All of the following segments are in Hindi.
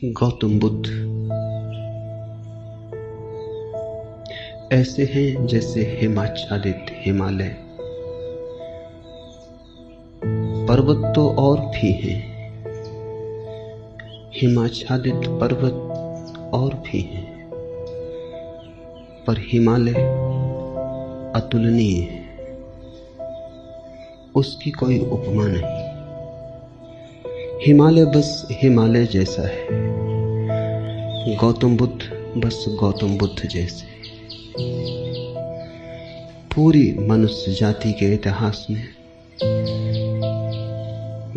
गौतम बुद्ध ऐसे हैं जैसे हिमाच्छादित हिमालय। पर्वत तो और भी हैं, हिमाच्छादित पर्वत और भी हैं, पर हिमालय अतुलनीय है, उसकी कोई उपमा नहीं। हिमालय बस हिमालय जैसा है, गौतम बुद्ध बस गौतम बुद्ध जैसे। पूरी मनुष्य जाति के इतिहास में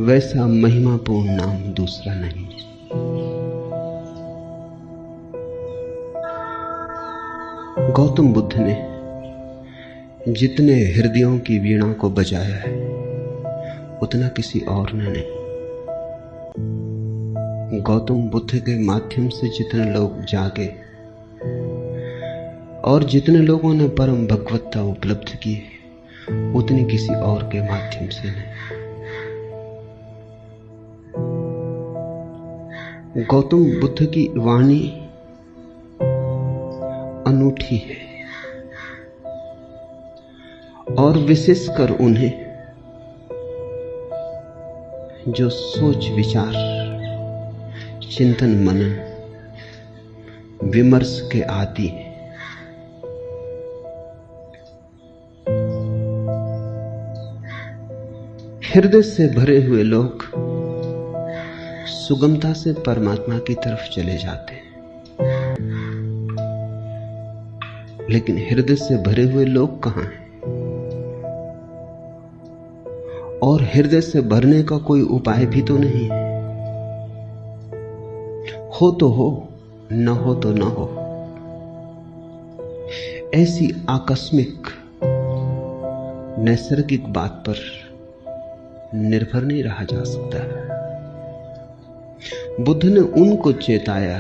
वैसा महिमापूर्ण नाम दूसरा नहीं। गौतम बुद्ध ने जितने हृदयों की वीणा को बजाया है उतना किसी और ने नहीं। गौतम बुद्ध के माध्यम से जितने लोग जागे और जितने लोगों ने परम भगवत्ता उपलब्ध की उतनी किसी और के माध्यम से नहीं। गौतम बुद्ध की वाणी अनूठी है और विशेषकर उन्हें जो सोच विचार चिंतन मनन विमर्श के आदि हैं। हृदय से भरे हुए लोग सुगमता से परमात्मा की तरफ चले जाते हैं, लेकिन हृदय से भरे हुए लोग कहां हैं? और हृदय से भरने का कोई उपाय भी तो नहीं है। हो तो हो, न हो तो न हो। ऐसी आकस्मिक नैसर्गिक बात पर निर्भर नहीं रहा जा सकता। बुद्ध ने उनको चेताया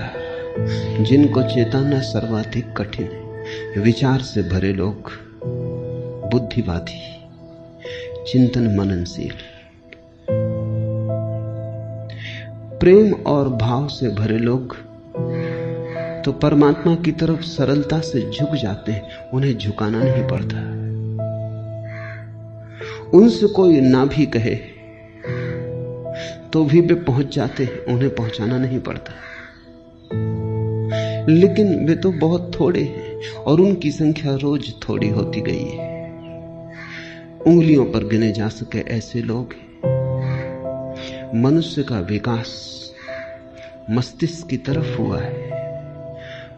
जिनको चेताना सर्वाधिक कठिन है। विचार से भरे लोग, बुद्धिवादी, चिंतन मननशील, प्रेम और भाव से भरे लोग तो परमात्मा की तरफ सरलता से झुक जाते हैं, उन्हें झुकाना नहीं पड़ता। उनसे कोई ना भी कहे तो भी वे पहुंच जाते हैं, उन्हें पहुंचाना नहीं पड़ता। लेकिन वे तो बहुत थोड़े हैं और उनकी संख्या रोज थोड़ी होती गई है। उंगलियों पर गिने जा सके ऐसे लोग हैं। मनुष्य का विकास मस्तिष्क की तरफ हुआ है,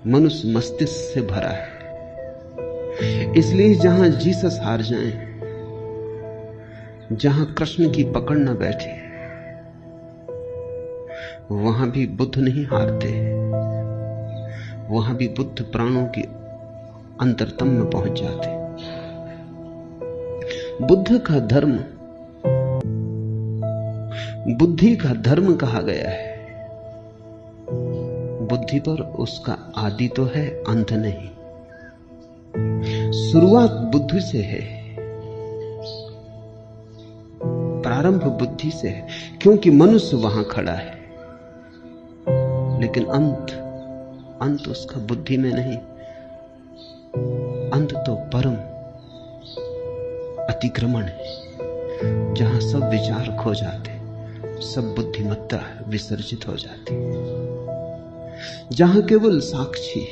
मनुष्य मस्तिष्क से भरा है। इसलिए जहां जीसस हार जाएं, जहां कृष्ण की पकड़ न बैठे, वहां भी बुद्ध नहीं हारते। वहां भी बुद्ध प्राणों की अंतरतम में पहुंच जाते। बुद्ध का धर्म बुद्धि का धर्म कहा गया है। बुद्धि पर उसका आदि तो है, अंत नहीं। शुरुआत बुद्धि से है, प्रारंभ बुद्धि से है, क्योंकि मनुष्य वहां खड़ा है। लेकिन अंत उसका बुद्धि में नहीं। अंत तो परम अतिक्रमण है, जहां सब विचार खो जाते, सब बुद्धिमत्ता विसर्जित हो जाती, जहां केवल साक्षी,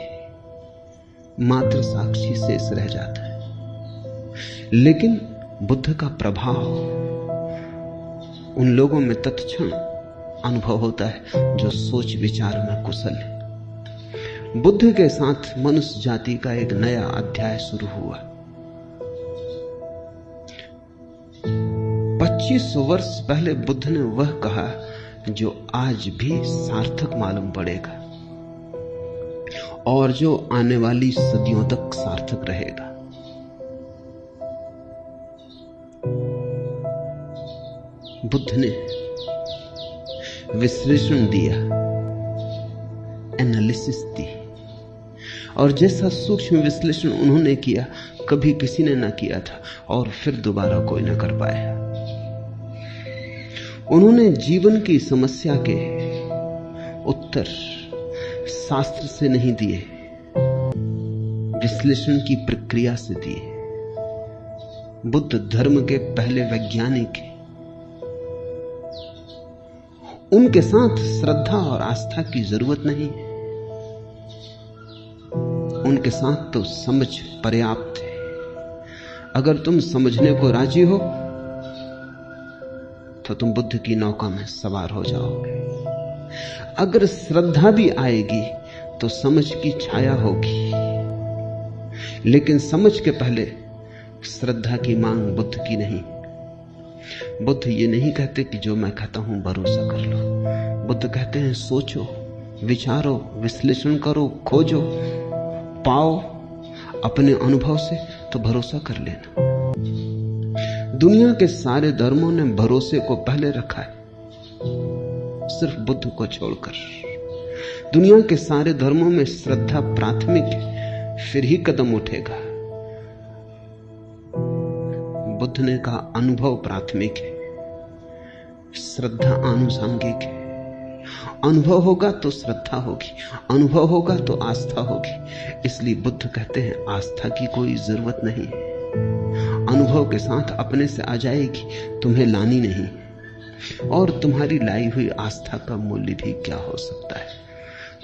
मात्र साक्षी शेष रह जाता है। लेकिन बुद्ध का प्रभाव उन लोगों में तत्क्षण अनुभव होता है जो सोच विचार में कुशल है। बुद्ध के साथ मनुष्य जाति का एक नया अध्याय शुरू हुआ। 2500 वर्ष पहले बुद्ध ने वह कहा जो आज भी सार्थक मालूम पड़ेगा और जो आने वाली सदियों तक सार्थक रहेगा। बुद्ध ने विश्लेषण दिया, एनालिसिस दी, और जैसा सूक्ष्म विश्लेषण उन्होंने किया कभी किसी ने ना किया था और फिर दोबारा कोई ना कर पाया। उन्होंने जीवन की समस्या के उत्तर शास्त्र से नहीं दिए, विश्लेषण की प्रक्रिया से दिए। बुद्ध धर्म के पहले वैज्ञानिक हैं। उनके साथ श्रद्धा और आस्था की जरूरत नहीं है, उनके साथ तो समझ पर्याप्त है। अगर तुम समझने को राजी हो तो तुम बुद्ध की नौका में सवार हो जाओगे। अगर श्रद्धा भी आएगी तो समझ की छाया होगी, लेकिन समझ के पहले श्रद्धा की मांग बुद्ध की नहीं। बुद्ध ये नहीं कहते कि जो मैं कहता हूं भरोसा कर लो। बुद्ध कहते हैं सोचो, विचारो, विश्लेषण करो, खोजो, पाओ अपने अनुभव से तो भरोसा कर लेना। दुनिया के सारे धर्मों ने भरोसे को पहले रखा है, सिर्फ बुद्ध को छोड़कर। दुनिया के सारे धर्मों में श्रद्धा प्राथमिक है, फिर ही कदम उठेगा। बुद्ध ने कहा अनुभव प्राथमिक है, श्रद्धा आनुषंगिक है। अनुभव होगा तो श्रद्धा होगी, अनुभव होगा तो आस्था होगी। इसलिए बुद्ध कहते हैं आस्था की कोई जरूरत नहीं है, अनुभव के साथ अपने से आ जाएगी, तुम्हें लानी नहीं। और तुम्हारी लाई हुई आस्था का मूल्य भी क्या हो सकता है?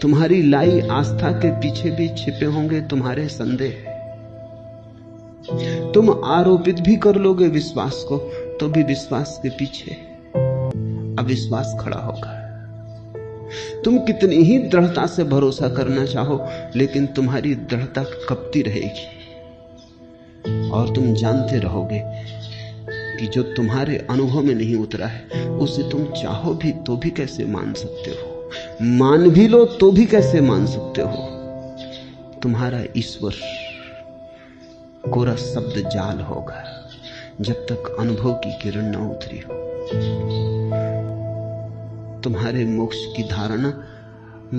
तुम्हारी लाई आस्था के पीछे भी छिपे होंगे तुम्हारे संदेह। तुम आरोपित भी कर लोगे विश्वास को, तो भी विश्वास के पीछे अविश्वास खड़ा होगा। तुम कितनी ही दृढ़ता से भरोसा करना चाहो, लेकिन तुम्हारी दृढ़ता कपती रहेगी और तुम जानते रहोगे कि जो तुम्हारे अनुभव में नहीं उतरा है उसे तुम चाहो भी तो भी कैसे मान सकते हो, मान भी लो तो भी कैसे मान सकते हो। तुम्हारा ईश्वर कोरा शब्द जाल होगा जब तक अनुभव की किरण न उतरी हो। तुम्हारे मोक्ष की धारणा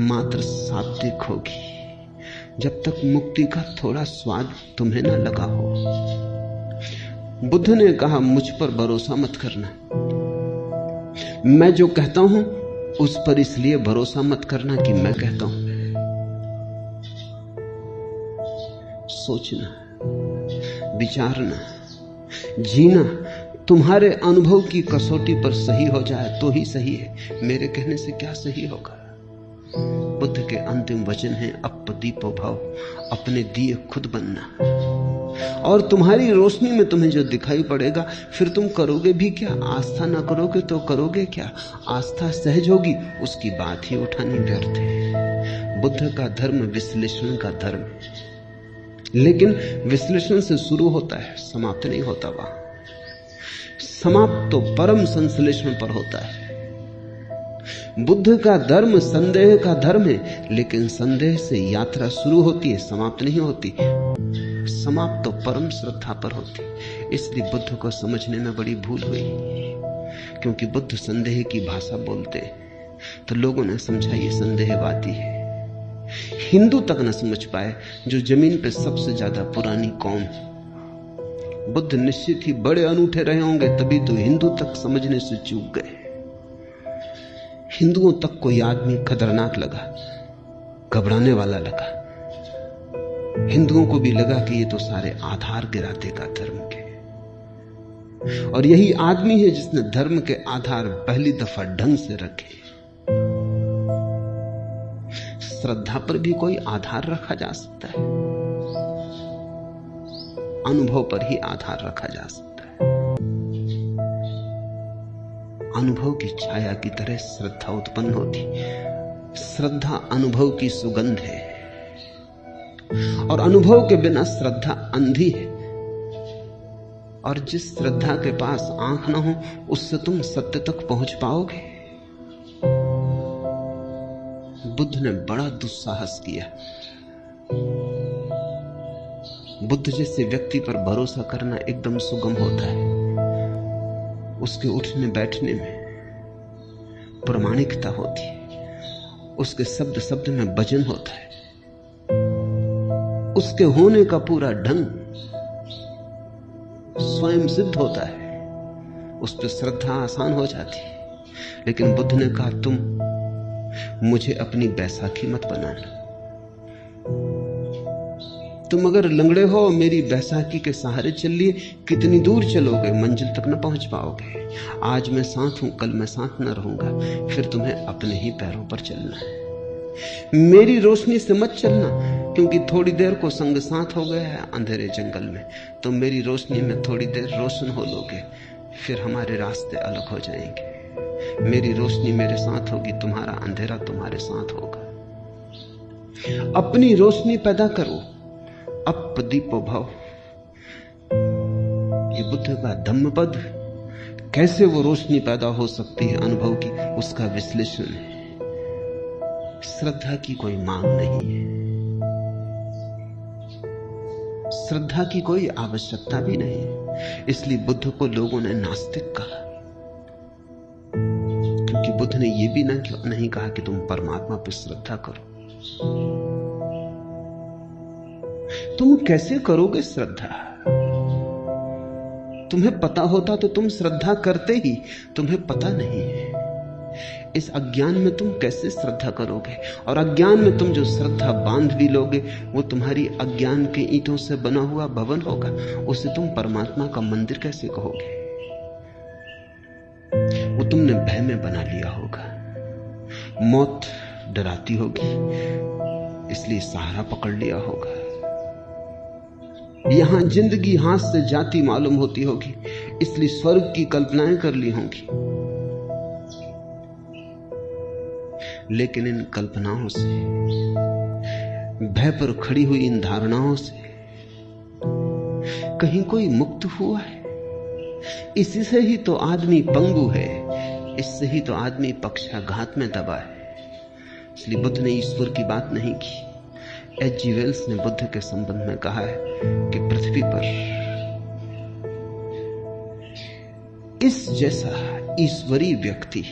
मात्र शाब्दिक होगी जब तक मुक्ति का थोड़ा स्वाद तुम्हें न लगा हो। बुद्ध ने कहा मुझ पर भरोसा मत करना, मैं जो कहता हूं उस पर इसलिए भरोसा मत करना कि मैं कहता हूं। सोचना, विचारना, जीना तुम्हारे अनुभव की कसौटी पर सही हो जाए तो ही सही है, मेरे कहने से क्या सही होगा। बुद्ध के अंतिम वचन है अपदीपो भव, अपने दिए खुद बनना। और तुम्हारी रोशनी में तुम्हें जो दिखाई पड़ेगा फिर तुम करोगे भी क्या? आस्था ना करोगे तो करोगे क्या? आस्था सहज होगी, उसकी बात ही उठानी व्यर्थ है। बुद्ध का धर्म विश्लेषण का धर्म, लेकिन विश्लेषण से शुरू होता है, समाप्त नहीं होता। वहां समाप्त तो परम संश्लेषण पर होता है। बुद्ध का धर्म संदेह का धर्म है, लेकिन संदेह से यात्रा शुरू होती है, समाप्त नहीं होती। समाप्त तो परम श्रद्धा पर होती। इसलिए बुद्ध को समझने में बड़ी भूल हुई, क्योंकि बुद्ध संदेह की भाषा बोलते तो लोगों ने समझा ये संदेहवादी है। हिंदू तक न समझ पाए, जो जमीन पे सबसे ज्यादा पुरानी कौम है। बुद्ध निश्चित ही बड़े अनूठे रहे होंगे, तभी तो हिंदू तक समझने से चूक गए। हिंदुओं तक कोई आदमी खतरनाक लगा, घबराने वाला लगा। हिंदुओं को भी लगा कि ये तो सारे आधार गिरा देगा धर्म के। और यही आदमी है जिसने धर्म के आधार पहली दफा ढंग से रखे। श्रद्धा पर भी कोई आधार रखा जा सकता है, अनुभव पर ही आधार रखा जा सकता है। अनुभव की छाया की तरह श्रद्धा उत्पन्न होती। श्रद्धा अनुभव की सुगंध है, और अनुभव के बिना श्रद्धा अंधी है। और जिस श्रद्धा के पास आंख ना हो, उससे तुम सत्य तक पहुंच पाओगे? बुद्ध ने बड़ा दुस्साहस किया। बुद्ध जैसे व्यक्ति पर भरोसा करना एकदम सुगम होता है। उसके उठने बैठने में प्रामाणिकता होती है, उसके शब्द शब्द में वजन होता है, उसके होने का पूरा ढंग स्वयं सिद्ध होता है। उस पर श्रद्धा आसान हो जाती है। लेकिन बुद्ध ने कहा तुम मुझे अपनी बैसाखी मत बनाना। तुम अगर लंगड़े हो मेरी बैसाखी के सहारे चल लिए, कितनी दूर चलोगे, मंजिल तक न पहुंच पाओगे। आज मैं साथ हूं, कल मैं साथ न रहूंगा, फिर तुम्हें अपने ही पैरों पर चलना है। मेरी रोशनी से मत चलना, क्योंकि थोड़ी देर को संग साथ हो गया है अंधेरे जंगल में। तुम मेरी रोशनी में थोड़ी देर रोशन हो लोगे, फिर हमारे रास्ते अलग हो जाएंगे। मेरी रोशनी मेरे साथ होगी, तुम्हारा अंधेरा तुम्हारे साथ होगा। अपनी रोशनी पैदा करो, अप दीपो भव। ये बुद्ध का धम्मपद। कैसे वो रोशनी पैदा हो सकती है अनुभव की, उसका विश्लेषण है। श्रद्धा की कोई मांग नहीं है, श्रद्धा की कोई आवश्यकता भी नहीं है। इसलिए बुद्ध को लोगों ने नास्तिक कहा, क्योंकि बुद्ध ने यह भी नहीं कहा कि तुम परमात्मा पर श्रद्धा करो। तुम कैसे करोगे श्रद्धा? तुम्हें पता होता तो तुम श्रद्धा करते ही, तुम्हें पता नहीं है। इस अज्ञान में तुम कैसे श्रद्धा करोगे? और अज्ञान में तुम जो श्रद्धा बांध भी लोगे, वो तुम्हारी अज्ञान के ईंटों से बना हुआ भवन होगा। उसे तुम परमात्मा का मंदिर कैसे कहोगे? वो तुमने भय में बना लिया होगा। मौत डराती होगी, इसलिए सहारा पकड़ लिया होगा। यहां जिंदगी हाथ से जाती मालूम होती होगी, इसलिए स्वर्ग की कल्पनाएं कर ली होंगी। लेकिन इन कल्पनाओं से, भय पर खड़ी हुई इन धारणाओं से कहीं कोई मुक्त हुआ है? इसी से ही तो आदमी पंगु है, इससे ही तो आदमी पक्षाघात में दबा है। इसलिए बुद्ध ने ईश्वर की बात नहीं की। H.G. वेल्स ने बुद्ध के संबंध में कहा है कि पृथ्वी पर इस जैसा ईश्वरीय व्यक्ति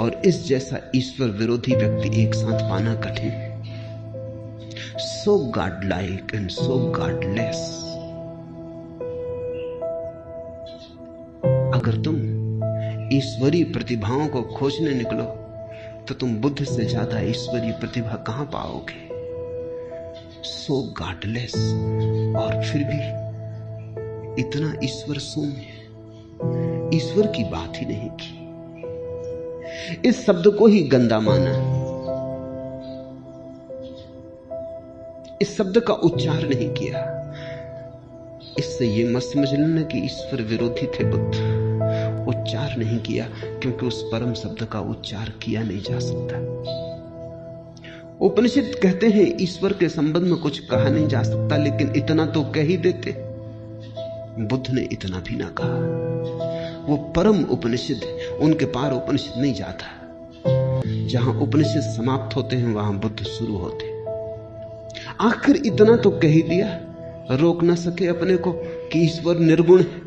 और इस जैसा ईश्वर विरोधी व्यक्ति एक साथ पाना कठिन है। So godlike and so godless. अगर तुम ईश्वरीय प्रतिभाओं को खोजने निकलो तो तुम बुद्ध से ज्यादा ईश्वरीय प्रतिभा कहां पाओगे? सो गॉडलेस, और फिर भी इतना ईश्वर शून्य, ईश्वर की बात ही नहीं की। इस शब्द को ही गंदा माना, इस शब्द का उच्चार नहीं किया। इससे यह मत समझ लेना कि ईश्वर विरोधी थे बुद्ध। उच्चार नहीं किया क्योंकि उस परम शब्द का उच्चार किया नहीं जा सकता। उपनिषद कहते हैं ईश्वर के संबंध में कुछ कहा नहीं जा सकता, लेकिन इतना तो कह ही देते। बुद्ध ने इतना भी ना कहा। वो परम उपनिषद है, उनके पार उपनिषद नहीं जाता। जहां उपनिषद समाप्त होते हैं वहां बुद्ध शुरू होते। आखिर इतना तो कह ही दिया, रोक ना सके अपने को कि ईश्वर निर्गुण है,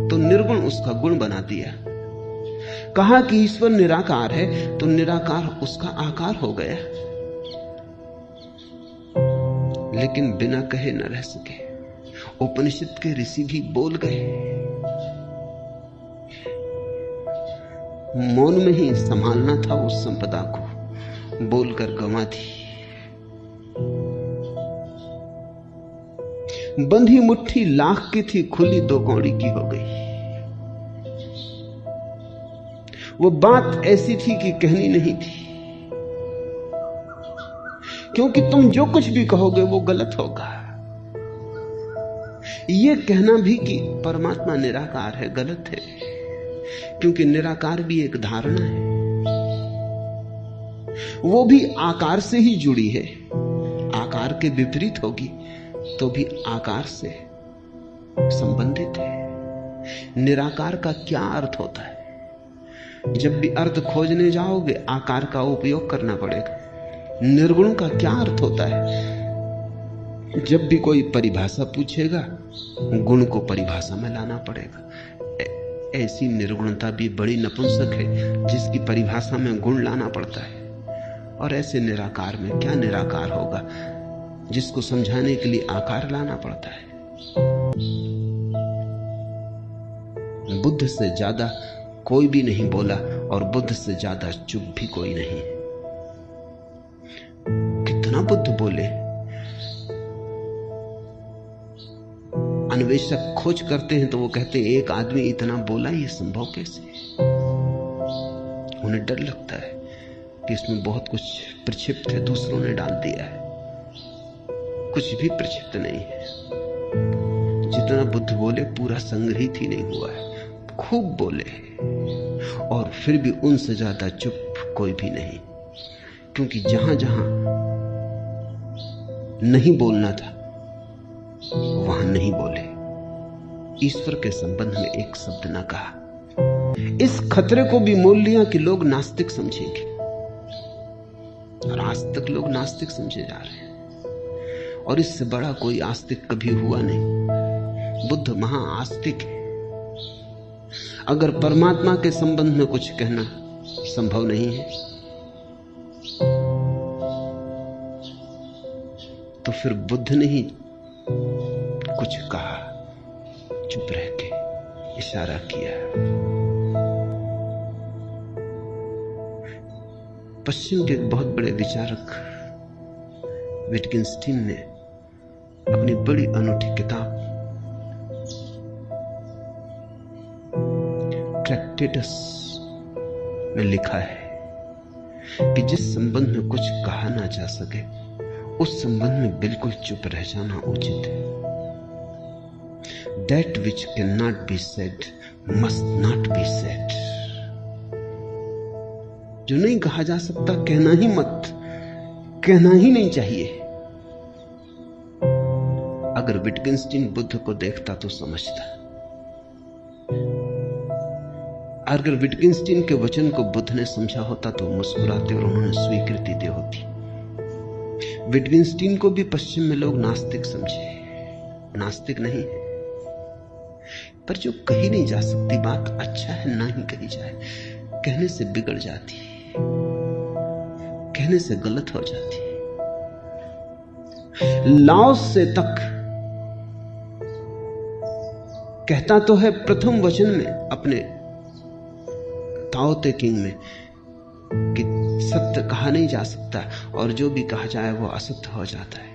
तो निर्गुण उसका गुण बना दिया। कहा कि ईश्वर निराकार है, तो निराकार उसका आकार हो गया। लेकिन बिना कहे न रह सके। उपनिषद के ऋषि भी बोल गए, मौन में ही संभालना था उस संपदा को, बोलकर गंवा दी। बंधी मुट्ठी लाख की थी, खुली दो कौड़ी की हो गई। वो बात ऐसी थी कि कहनी नहीं थी, क्योंकि तुम जो कुछ भी कहोगे वो गलत होगा। ये कहना भी कि परमात्मा निराकार है गलत है, क्योंकि निराकार भी एक धारणा है, वो भी आकार से ही जुड़ी है। आकार के विपरीत होगी तो भी आकार से संबंधित है। निराकार का क्या अर्थ होता है? जब भी अर्थ खोजने जाओगे आकार का उपयोग करना पड़ेगा। निर्गुण का क्या अर्थ होता है? जब भी कोई परिभाषा पूछेगा गुण को परिभाषा में लाना पड़ेगा। ऐसी निर्गुणता भी बड़ी नपुंसक है जिसकी परिभाषा में गुण लाना पड़ता है। और ऐसे निराकार में क्या निराकार होगा जिसको समझाने के लिए आकार लाना पड़ता है। बुद्ध से ज्यादा कोई भी नहीं बोला और बुद्ध से ज्यादा चुप भी कोई नहीं। कितना बुद्ध बोले। अन्वेषक खोज करते हैं तो वो कहते हैं एक आदमी इतना बोला, ये संभव कैसे? उन्हें डर लगता है कि इसमें बहुत कुछ प्रक्षिप्त है, दूसरों ने डाल दिया है। कुछ भी प्रक्षिप्त नहीं है। जितना बुद्ध बोले पूरा संग्रहित ही नहीं हुआ है। खूब बोले और फिर भी उनसे ज्यादा चुप कोई भी नहीं, क्योंकि जहां जहां नहीं बोलना था वहां नहीं बोले। ईश्वर के संबंध में एक शब्द ना कहा। इस खतरे को भी मोल लिया कि लोग नास्तिक समझेंगे, और आज तक लोग नास्तिक समझे जा रहे हैं, और इससे बड़ा कोई आस्तिक कभी हुआ नहीं। बुद्ध महा आस्तिक है। अगर परमात्मा के संबंध में कुछ कहना संभव नहीं है तो फिर बुद्ध ने ही कुछ कहा, चुप रह के इशारा किया। पश्चिम के एक बहुत बड़े विचारक विटगेन्स्टाइन ने अपनी बड़ी अनूठी किताब ट्रैक्टेटस में लिखा है कि जिस संबंध में कुछ कहा ना जा सके उस संबंध में बिल्कुल चुप रह जाना उचित है। That which cannot be said must not be said। जो नहीं कहा जा सकता कहना ही मत, कहना ही नहीं चाहिए। अगर विटगेन्स्टाइन बुद्ध को देखता तो समझता। अगर विटगेन्स्टाइन के वचन को बुद्ध ने समझा होता तो मुस्कुराते और उन्होंने स्वीकृति दी होती। विटगेन्स्टाइन को भी पश्चिम में लोग नास्तिक समझे, नास्तिक नहीं है, पर जो कही नहीं जा सकती बात अच्छा है ना ही कही जाए। कहने से बिगड़ जाती है, कहने से गलत हो जाती है। लाओस से तक कहता तो है प्रथम वचन में अपने ताओ ते किंग में कि सत्य कहा नहीं जा सकता और जो भी कहा जाए वो असत्य हो जाता है,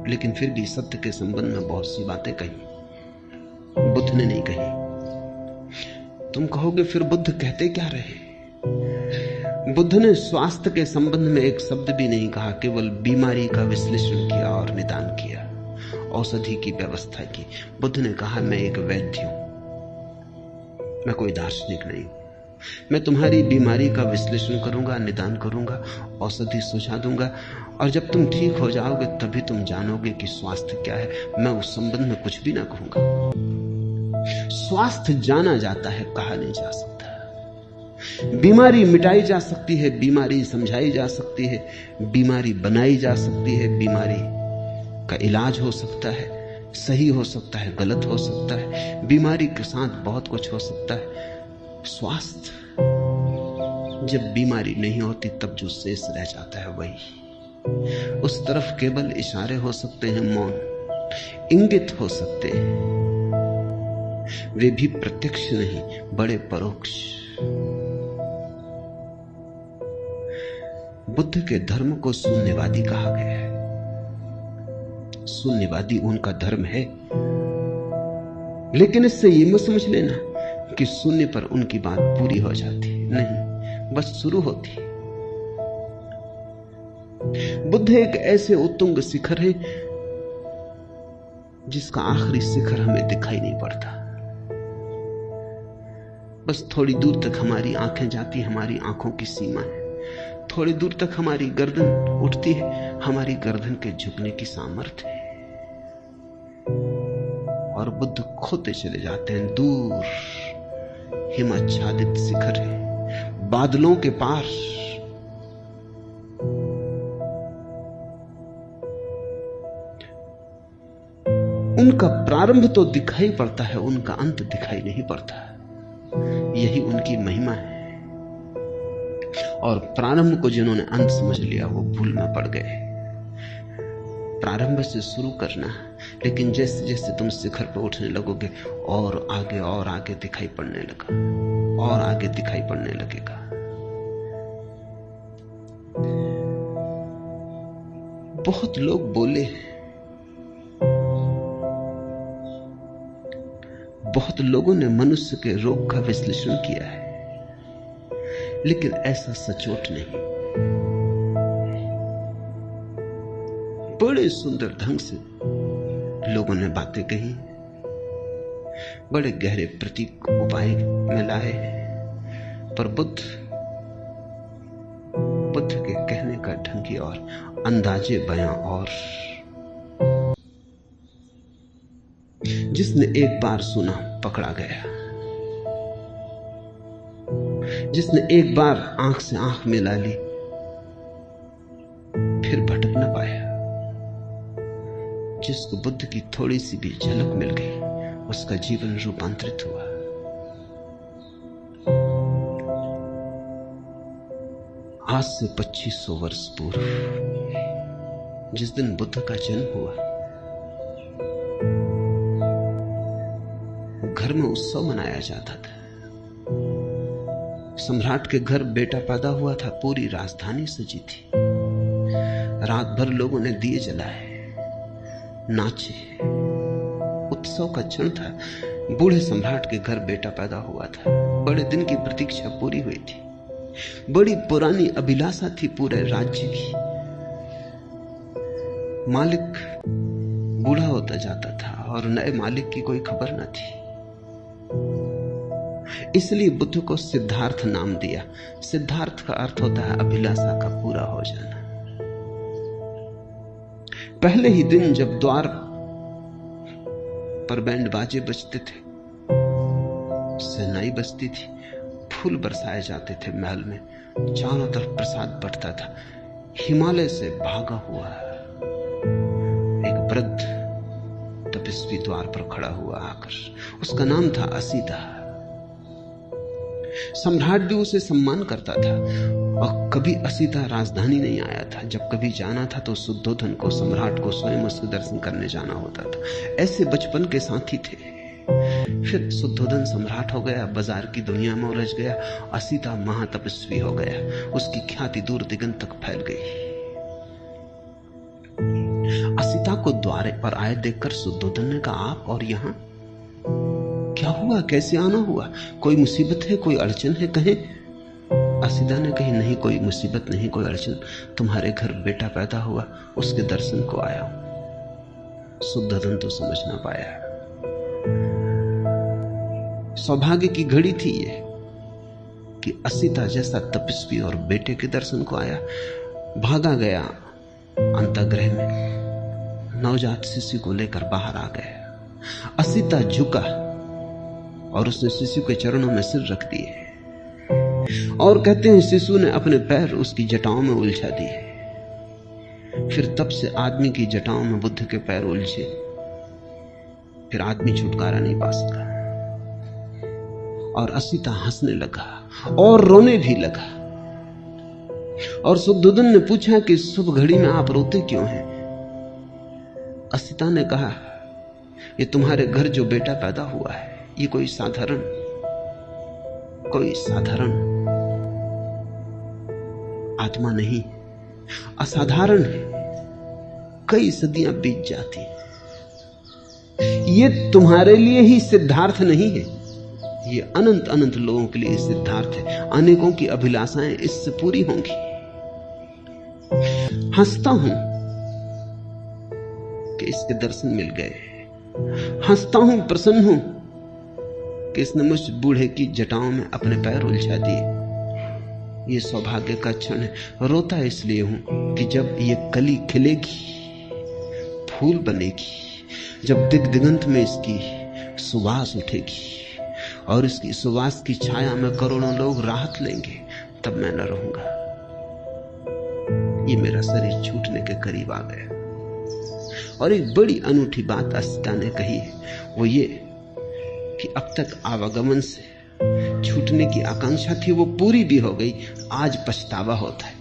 लेकिन फिर भी सत्य के संबंध में बहुत सी बातें कही बुद्ध ने नहीं कही। तुम कहोगे फिर बुद्ध कहते क्या रहे? बुद्ध ने स्वास्थ्य के संबंध में एक शब्द भी नहीं कहा, केवल बीमारी का विश्लेषण किया और निदान किया, औषधि की व्यवस्था की। बुद्ध ने कहा मैं एक वैद्य हूं, मैं कोई दार्शनिक नहीं हूं। मैं तुम्हारी बीमारी का विश्लेषण करूंगा, निदान करूंगा, औषधि सुझा दूंगा, और जब तुम ठीक हो जाओगे तभी तुम जानोगे कि स्वास्थ्य क्या है। मैं उस संबंध में कुछ भी ना कहूंगा। स्वास्थ्य जाना जाता है, कहा नहीं जा सकता। बीमारी मिटाई जा सकती है, बीमारी समझाई जा सकती है, बीमारी बनाई जा सकती है, बीमारी का इलाज हो सकता है, सही हो सकता है, गलत हो सकता है, बीमारी के साथ बहुत कुछ हो सकता है। स्वास्थ्य, जब बीमारी नहीं होती तब जो शेष रह जाता है वही। उस तरफ केवल इशारे हो सकते हैं, मौन, इंगित हो सकते हैं, वे भी प्रत्यक्ष नहीं, बड़े परोक्ष। बुद्ध के धर्म को शून्यवादी कहा गया है। शून्यवादी उनका धर्म है, लेकिन इससे ये मत समझ लेना कि शून्य पर उनकी बात पूरी हो जाती। नहीं, बस शुरू होती। बुद्ध एक ऐसे उत्तुंग शिखर है जिसका आखिरी शिखर हमें दिखाई नहीं पड़ता। बस थोड़ी दूर तक हमारी आंखें जाती, हमारी आंखों की सीमा है। थोड़ी दूर तक हमारी गर्दन उठती है, हमारी गर्दन के झुकने की सामर्थ्य है, और बुद्ध खोते चले जाते हैं। दूर हिमाच्छादित शिखर है, बादलों के पार। उनका प्रारंभ तो दिखाई पड़ता है, उनका अंत दिखाई नहीं पड़ता। यही उनकी महिमा है। और प्रारंभ को जिन्होंने अंत समझ लिया वो भूल में पड़ गए। प्रारंभ से शुरू करना, लेकिन जैसे जैसे तुम शिखर पर उठने लगोगे और आगे दिखाई पड़ने लगा। और आगे दिखाई पड़ने लगेगा। बहुत लोग बोले, बहुत लोगों ने मनुष्य के रोग का विश्लेषण किया है, लेकिन ऐसा सचोट नहीं। बड़े सुंदर ढंग से लोगों ने बातें कही, बड़े गहरे प्रतीक उपाय में लाए, पर बुद्ध के कहने का ढंग ही और, अंदाजे बयां और। जिसने एक बार सुना पकड़ा गया, जिसने एक बार आंख से आंख मिला ली फिर भटक न पाया। जिसको बुद्ध की थोड़ी सी भी झलक मिल गई उसका जीवन रूपांतरित हुआ। आज से 2500 वर्ष पूर्व जिस दिन बुद्ध का जन्म हुआ, घर में उत्सव मनाया जाता था। सम्राट के घर बेटा पैदा हुआ था, पूरी राजधानी सजी थी। रात भर लोगों ने दिए जलाए, नाचे, उत्सव का क्षण था। बूढ़े सम्राट के घर बेटा पैदा हुआ था। बड़े दिन की प्रतीक्षा पूरी हुई थी। बड़ी पुरानी अभिलाषा थी पूरे राज्य की। मालिक बूढ़ा होता जाता था और नए मालिक की कोई खबर न थी। इसलिए बुद्ध को सिद्धार्थ नाम दिया। सिद्धार्थ का अर्थ होता है अभिलाषा का पूरा हो जाना। पहले ही दिन जब द्वार पर बैंड बाजे बजते थे, शहनाई बजती थी, फूल बरसाए जाते थे महल में, चारों तरफ प्रसाद बंटता था, हिमालय से भागा हुआ एक वृद्ध तपस्वी द्वार पर खड़ा हुआ आकर। उसका नाम था असीता। सम्राट भी उसे सम्मान करता था और कभी असीता राजधानी नहीं आया था। जब कभी जाना था तो शुद्धोधन को, सम्राट को स्वयं उसके दर्शन करने जाना होता था। ऐसे बचपन के साथी थे। फिर शुद्धोधन सम्राट हो गया, बाजार की दुनिया में उलझ गया। असीता महातपस्वी हो गया, उसकी ख्याति दूर दिगंत तक फैल गई। असीता को द्वारे पर आए देखकर शुद्धोधन ने कहा, आप और यहां क्या हुआ, कैसे आना हुआ? कोई मुसीबत है, कोई अड़चन है? कहें। असीता ने कही, नहीं कोई मुसीबत नहीं, कोई अड़चन। तुम्हारे घर बेटा पैदा हुआ, उसके दर्शन को आया हूं। शुद्धोधन तो समझ ना पाया। सौभाग्य की घड़ी थी ये कि असीता जैसा तपस्वी और बेटे के दर्शन को आया। भागा गया अंतःगृह में, नवजात शिशु को लेकर बाहर आ गया। असीता झुका और उसने शिशु के चरणों में सिर रख दिए और कहते हैं शिशु ने अपने पैर उसकी जटाओं में उलझा दिए। फिर तब से आदमी की जटाओं में बुद्ध के पैर उलझे। फिर आदमी छुटकारा नहीं पा सका और असीता हंसने लगा और रोने भी लगा। और शुद्धोधन ने पूछा कि शुभ घड़ी में आप रोते क्यों हैं? असीता ने कहा, ये तुम्हारे घर जो बेटा पैदा हुआ है, ये कोई साधारण आत्मा नहीं, असाधारण है। कई सदियां बीत जाती, ये तुम्हारे लिए ही सिद्धार्थ नहीं है, ये अनंत अनंत लोगों के लिए सिद्धार्थ है। अनेकों की अभिलाषाएं इससे पूरी होंगी। हंसता हूं कि इसके दर्शन मिल गए, हंसता हूं, प्रसन्न हूं कि इसने मुझ बूढ़े की जटाओं में अपने पैर उलझा दिए। ये सौभाग्य का क्षण है। रोता इसलिए हूं कि जब ये कली खिलेगी, फूल बनेगी, जब दिग दिगंत में इसकी सुवास उठेगी और इसकी सुवास की छाया में करोड़ों लोग राहत लेंगे, तब मैं न रहूंगा। ये मेरा शरीर छूटने के करीब आ गया। और एक बड़ी अनूठी बात असीता ने कही है, वो ये कि अब तक आवागमन से छूटने की आकांक्षा थी, वो पूरी भी हो गई। आज पछतावा होता है,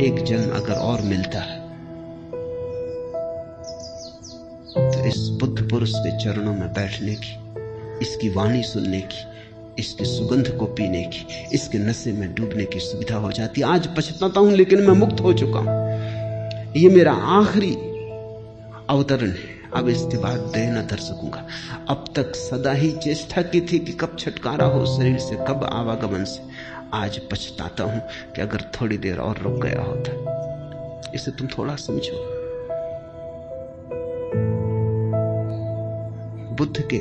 एक जन्म अगर और मिलता है तो इस बुद्ध पुरुष के चरणों में बैठने की, इसकी वाणी सुनने की, इसकी सुगंध को पीने की, इसके नशे में डूबने की सुविधा हो जाती। आज पछताता हूं, लेकिन मैं मुक्त हो चुका हूं। ये मेरा आखिरी अवतरण है, अब इसके बाद देह न धर सकूंगा। अब तक सदा ही चेष्टा की थी कि कब छुटकारा हो शरीर से, कब आवागमन से। आज पछताता हूं कि अगर थोड़ी देर और रुक गया होता। इसे तुम थोड़ा समझो। बुद्ध के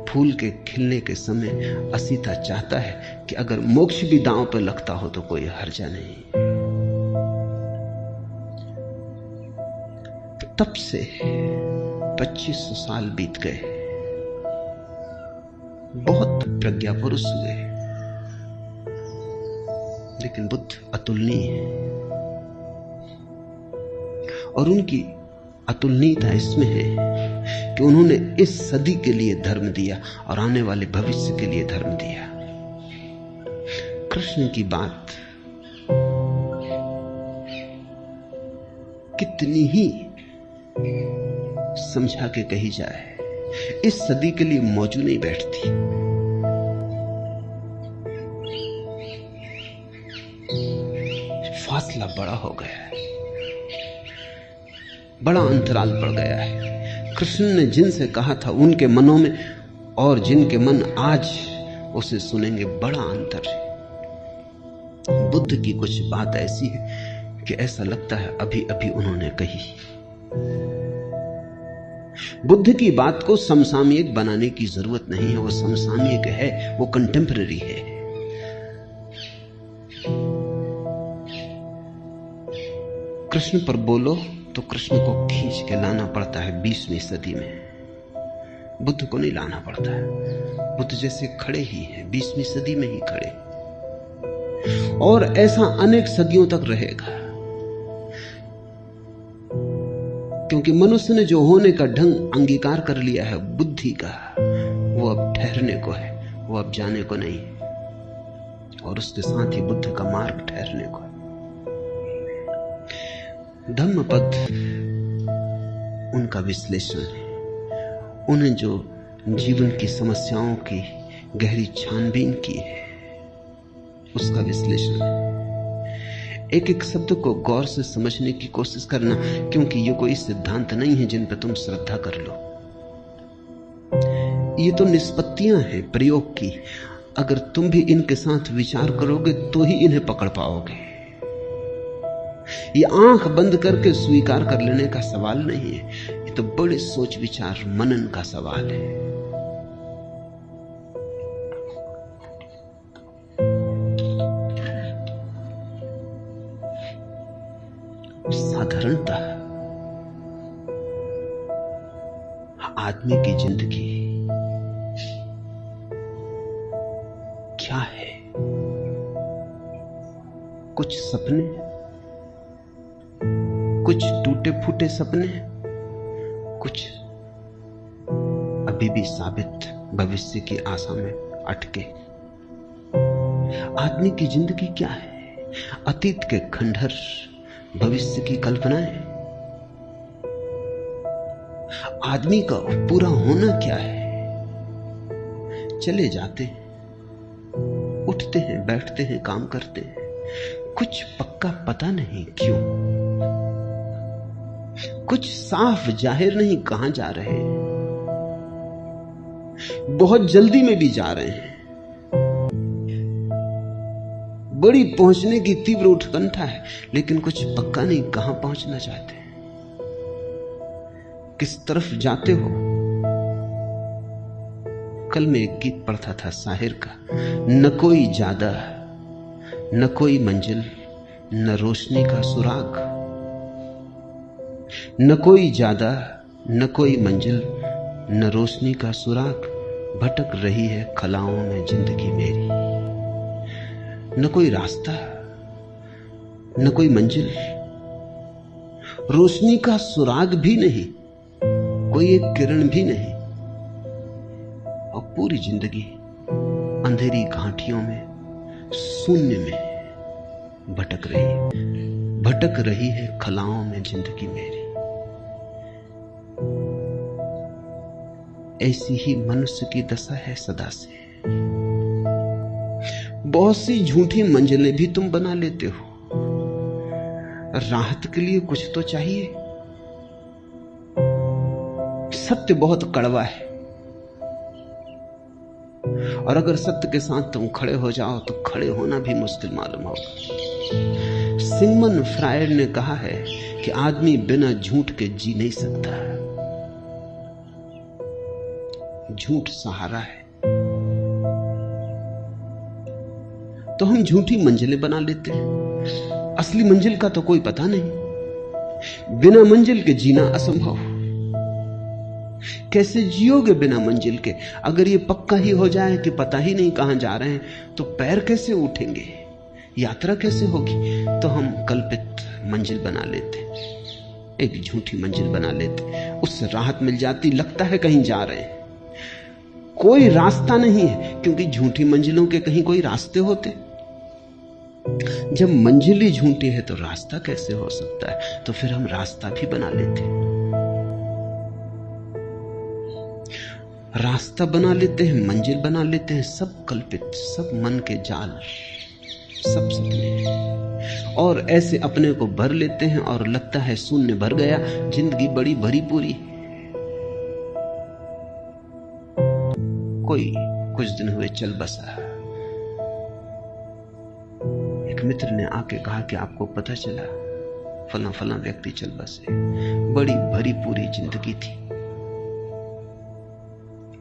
फूल के खिलने के समय असीता चाहता है कि अगर मोक्ष भी दांव पर लगता हो तो कोई हर्जा नहीं। तब से 2500 साल बीत गए, बहुत प्रज्ञा पुरुष हुए, लेकिन बुद्ध अतुलनीय है। और उनकी अतुलनीयता इसमें है कि उन्होंने इस सदी के लिए धर्म दिया और आने वाले भविष्य के लिए धर्म दिया। कृष्ण की बात कितनी ही समझा के कही जाए, इस सदी के लिए मौजू नहीं बैठती। फासला बड़ा हो गया है, बड़ा अंतराल पड़ गया है। कृष्ण ने जिनसे कहा था उनके मनों में और जिनके मन आज उसे सुनेंगे, बड़ा अंतर है। बुद्ध की कुछ बात ऐसी है कि ऐसा लगता है अभी अभी उन्होंने कही। बुद्ध की बात को समसामयिक बनाने की जरूरत नहीं है, वो समसामयिक है, वो कंटेम्पररी है। कृष्ण पर बोलो तो कृष्ण को खींच के लाना पड़ता है 20वीं सदी में, बुद्ध को नहीं लाना पड़ता है। बुद्ध जैसे खड़े ही हैं, 20वीं सदी में ही खड़े, और ऐसा अनेक सदियों तक रहेगा। क्योंकि मनुष्य ने जो होने का ढंग अंगीकार कर लिया है बुद्धि का, वो अब ठहरने को है, वो अब जाने को नहीं। और उसके साथ ही बुद्ध का मार्ग ठहरने को है। धम्मपद उनका विश्लेषण है। उन्हें जो जीवन की समस्याओं की गहरी छानबीन की है उसका विश्लेषण है। एक एक शब्द को गौर से समझने की कोशिश करना, क्योंकि ये कोई सिद्धांत नहीं है जिन पर तुम श्रद्धा कर लो। ये तो निष्पत्तियां हैं प्रयोग की। अगर तुम भी इनके साथ विचार करोगे तो ही इन्हें पकड़ पाओगे। ये आंख बंद करके स्वीकार कर लेने का सवाल नहीं है, ये तो बड़े सोच विचार मनन का सवाल है। साधारणतः आदमी की जिंदगी क्या है? कुछ सपने, कुछ टूटे फूटे सपने, कुछ अभी भी साबित भविष्य की आशा में अटके। आदमी की जिंदगी क्या है? अतीत के खंडहर, भविष्य की कल्पनाएं। आदमी का पूरा होना क्या है? चले जाते हैं, उठते हैं, बैठते हैं, काम करते हैं, कुछ पक्का पता नहीं क्यों, कुछ साफ जाहिर नहीं कहां जा रहे हैं। बहुत जल्दी में भी जा रहे हैं, बड़ी पहुंचने की तीव्र उत्कंठा है, लेकिन कुछ पक्का नहीं कहां पहुंचना चाहते, किस तरफ जाते हो। कल मैं एक गीत पढ़ता था शाहिर का, न कोई ज्यादा न कोई मंजिल न रोशनी का सुराग, न कोई ज्यादा न कोई मंजिल न रोशनी का सुराग, भटक रही है खलाओं में जिंदगी मेरी। न कोई रास्ता न कोई मंजिल, रोशनी का सुराग भी नहीं, कोई एक किरण भी नहीं, और पूरी जिंदगी अंधेरी घाटियों में, शून्य में भटक रही है खलाओं में जिंदगी मेरी। ऐसी ही मनुष्य की दशा है सदा से। बहुत सी झूठी मंजिलें भी तुम बना लेते हो। राहत के लिए कुछ तो चाहिए। सत्य बहुत कड़वा है, और अगर सत्य के साथ तुम खड़े हो जाओ तो खड़े होना भी मुश्किल मालूम होगा। सिगमंड फ्रायड ने कहा है कि आदमी बिना झूठ के जी नहीं सकता। झूठ सहारा है। तो हम झूठी मंजिलें बना लेते हैं। असली मंजिल का तो कोई पता नहीं। बिना मंजिल के जीना असंभव। कैसे जियोगे बिना मंजिल के? अगर ये पक्का ही हो जाए कि पता ही नहीं कहां जा रहे हैं, तो पैर कैसे उठेंगे? यात्रा कैसे होगी? तो हम कल्पित मंजिल बना लेते, एक झूठी मंजिल बना लेते। उससे राहत मिल जाती, लगता है कहीं जा रहे हैं। कोई रास्ता नहीं है, क्योंकि झूठी मंजिलों के कहीं कोई रास्ते होते? जब मंजिल ही झूठी है तो रास्ता कैसे हो सकता है? तो फिर हम रास्ता भी बना लेते हैं। रास्ता बना लेते हैं, मंजिल बना लेते हैं, सब कल्पित, सब मन के जाल, सब सपने। और ऐसे अपने को भर लेते हैं और लगता है शून्य भर गया, जिंदगी बड़ी भरी पूरी। कोई कुछ दिन हुए चल बसा। एक मित्र ने आके कहा कि आपको पता चला फला फला व्यक्ति चल बसे, बड़ी भरी पूरी जिंदगी थी।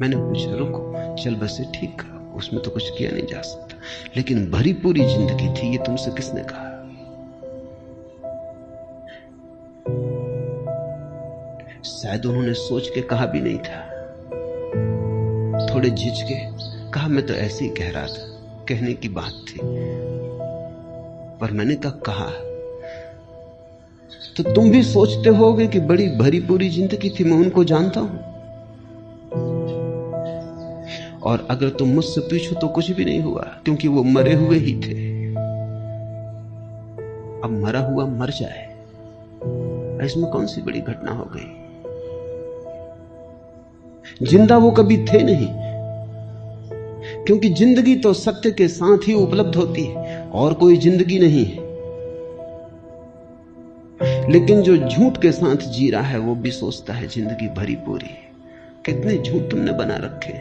मैंने पूछा, रुको, चल बसे ठीक, उसमें तो कुछ किया नहीं जा सकता, लेकिन भरी पूरी जिंदगी थी, ये तुमसे किसने कहा? शायद उन्होंने सोच के कहा भी नहीं था। थोड़े झिझके कहा, मैं तो ऐसे ही कह रहा था, कहने की बात थी। पर मैंने कहा तो तुम भी सोचते होगे कि बड़ी भरी पूरी जिंदगी थी, मैं उनको जानता हूं। और अगर तुम मुझसे पूछो तो कुछ भी नहीं हुआ, क्योंकि वो मरे हुए ही थे। अब मरा हुआ मर जाए, इसमें कौन सी बड़ी घटना हो गई? जिंदा वो कभी थे नहीं, क्योंकि जिंदगी तो सत्य के साथ ही उपलब्ध होती है, और कोई जिंदगी नहीं है। लेकिन जो झूठ के साथ जी रहा है वो भी सोचता है जिंदगी भरी पूरी। कितने झूठ तुमने बना रखे।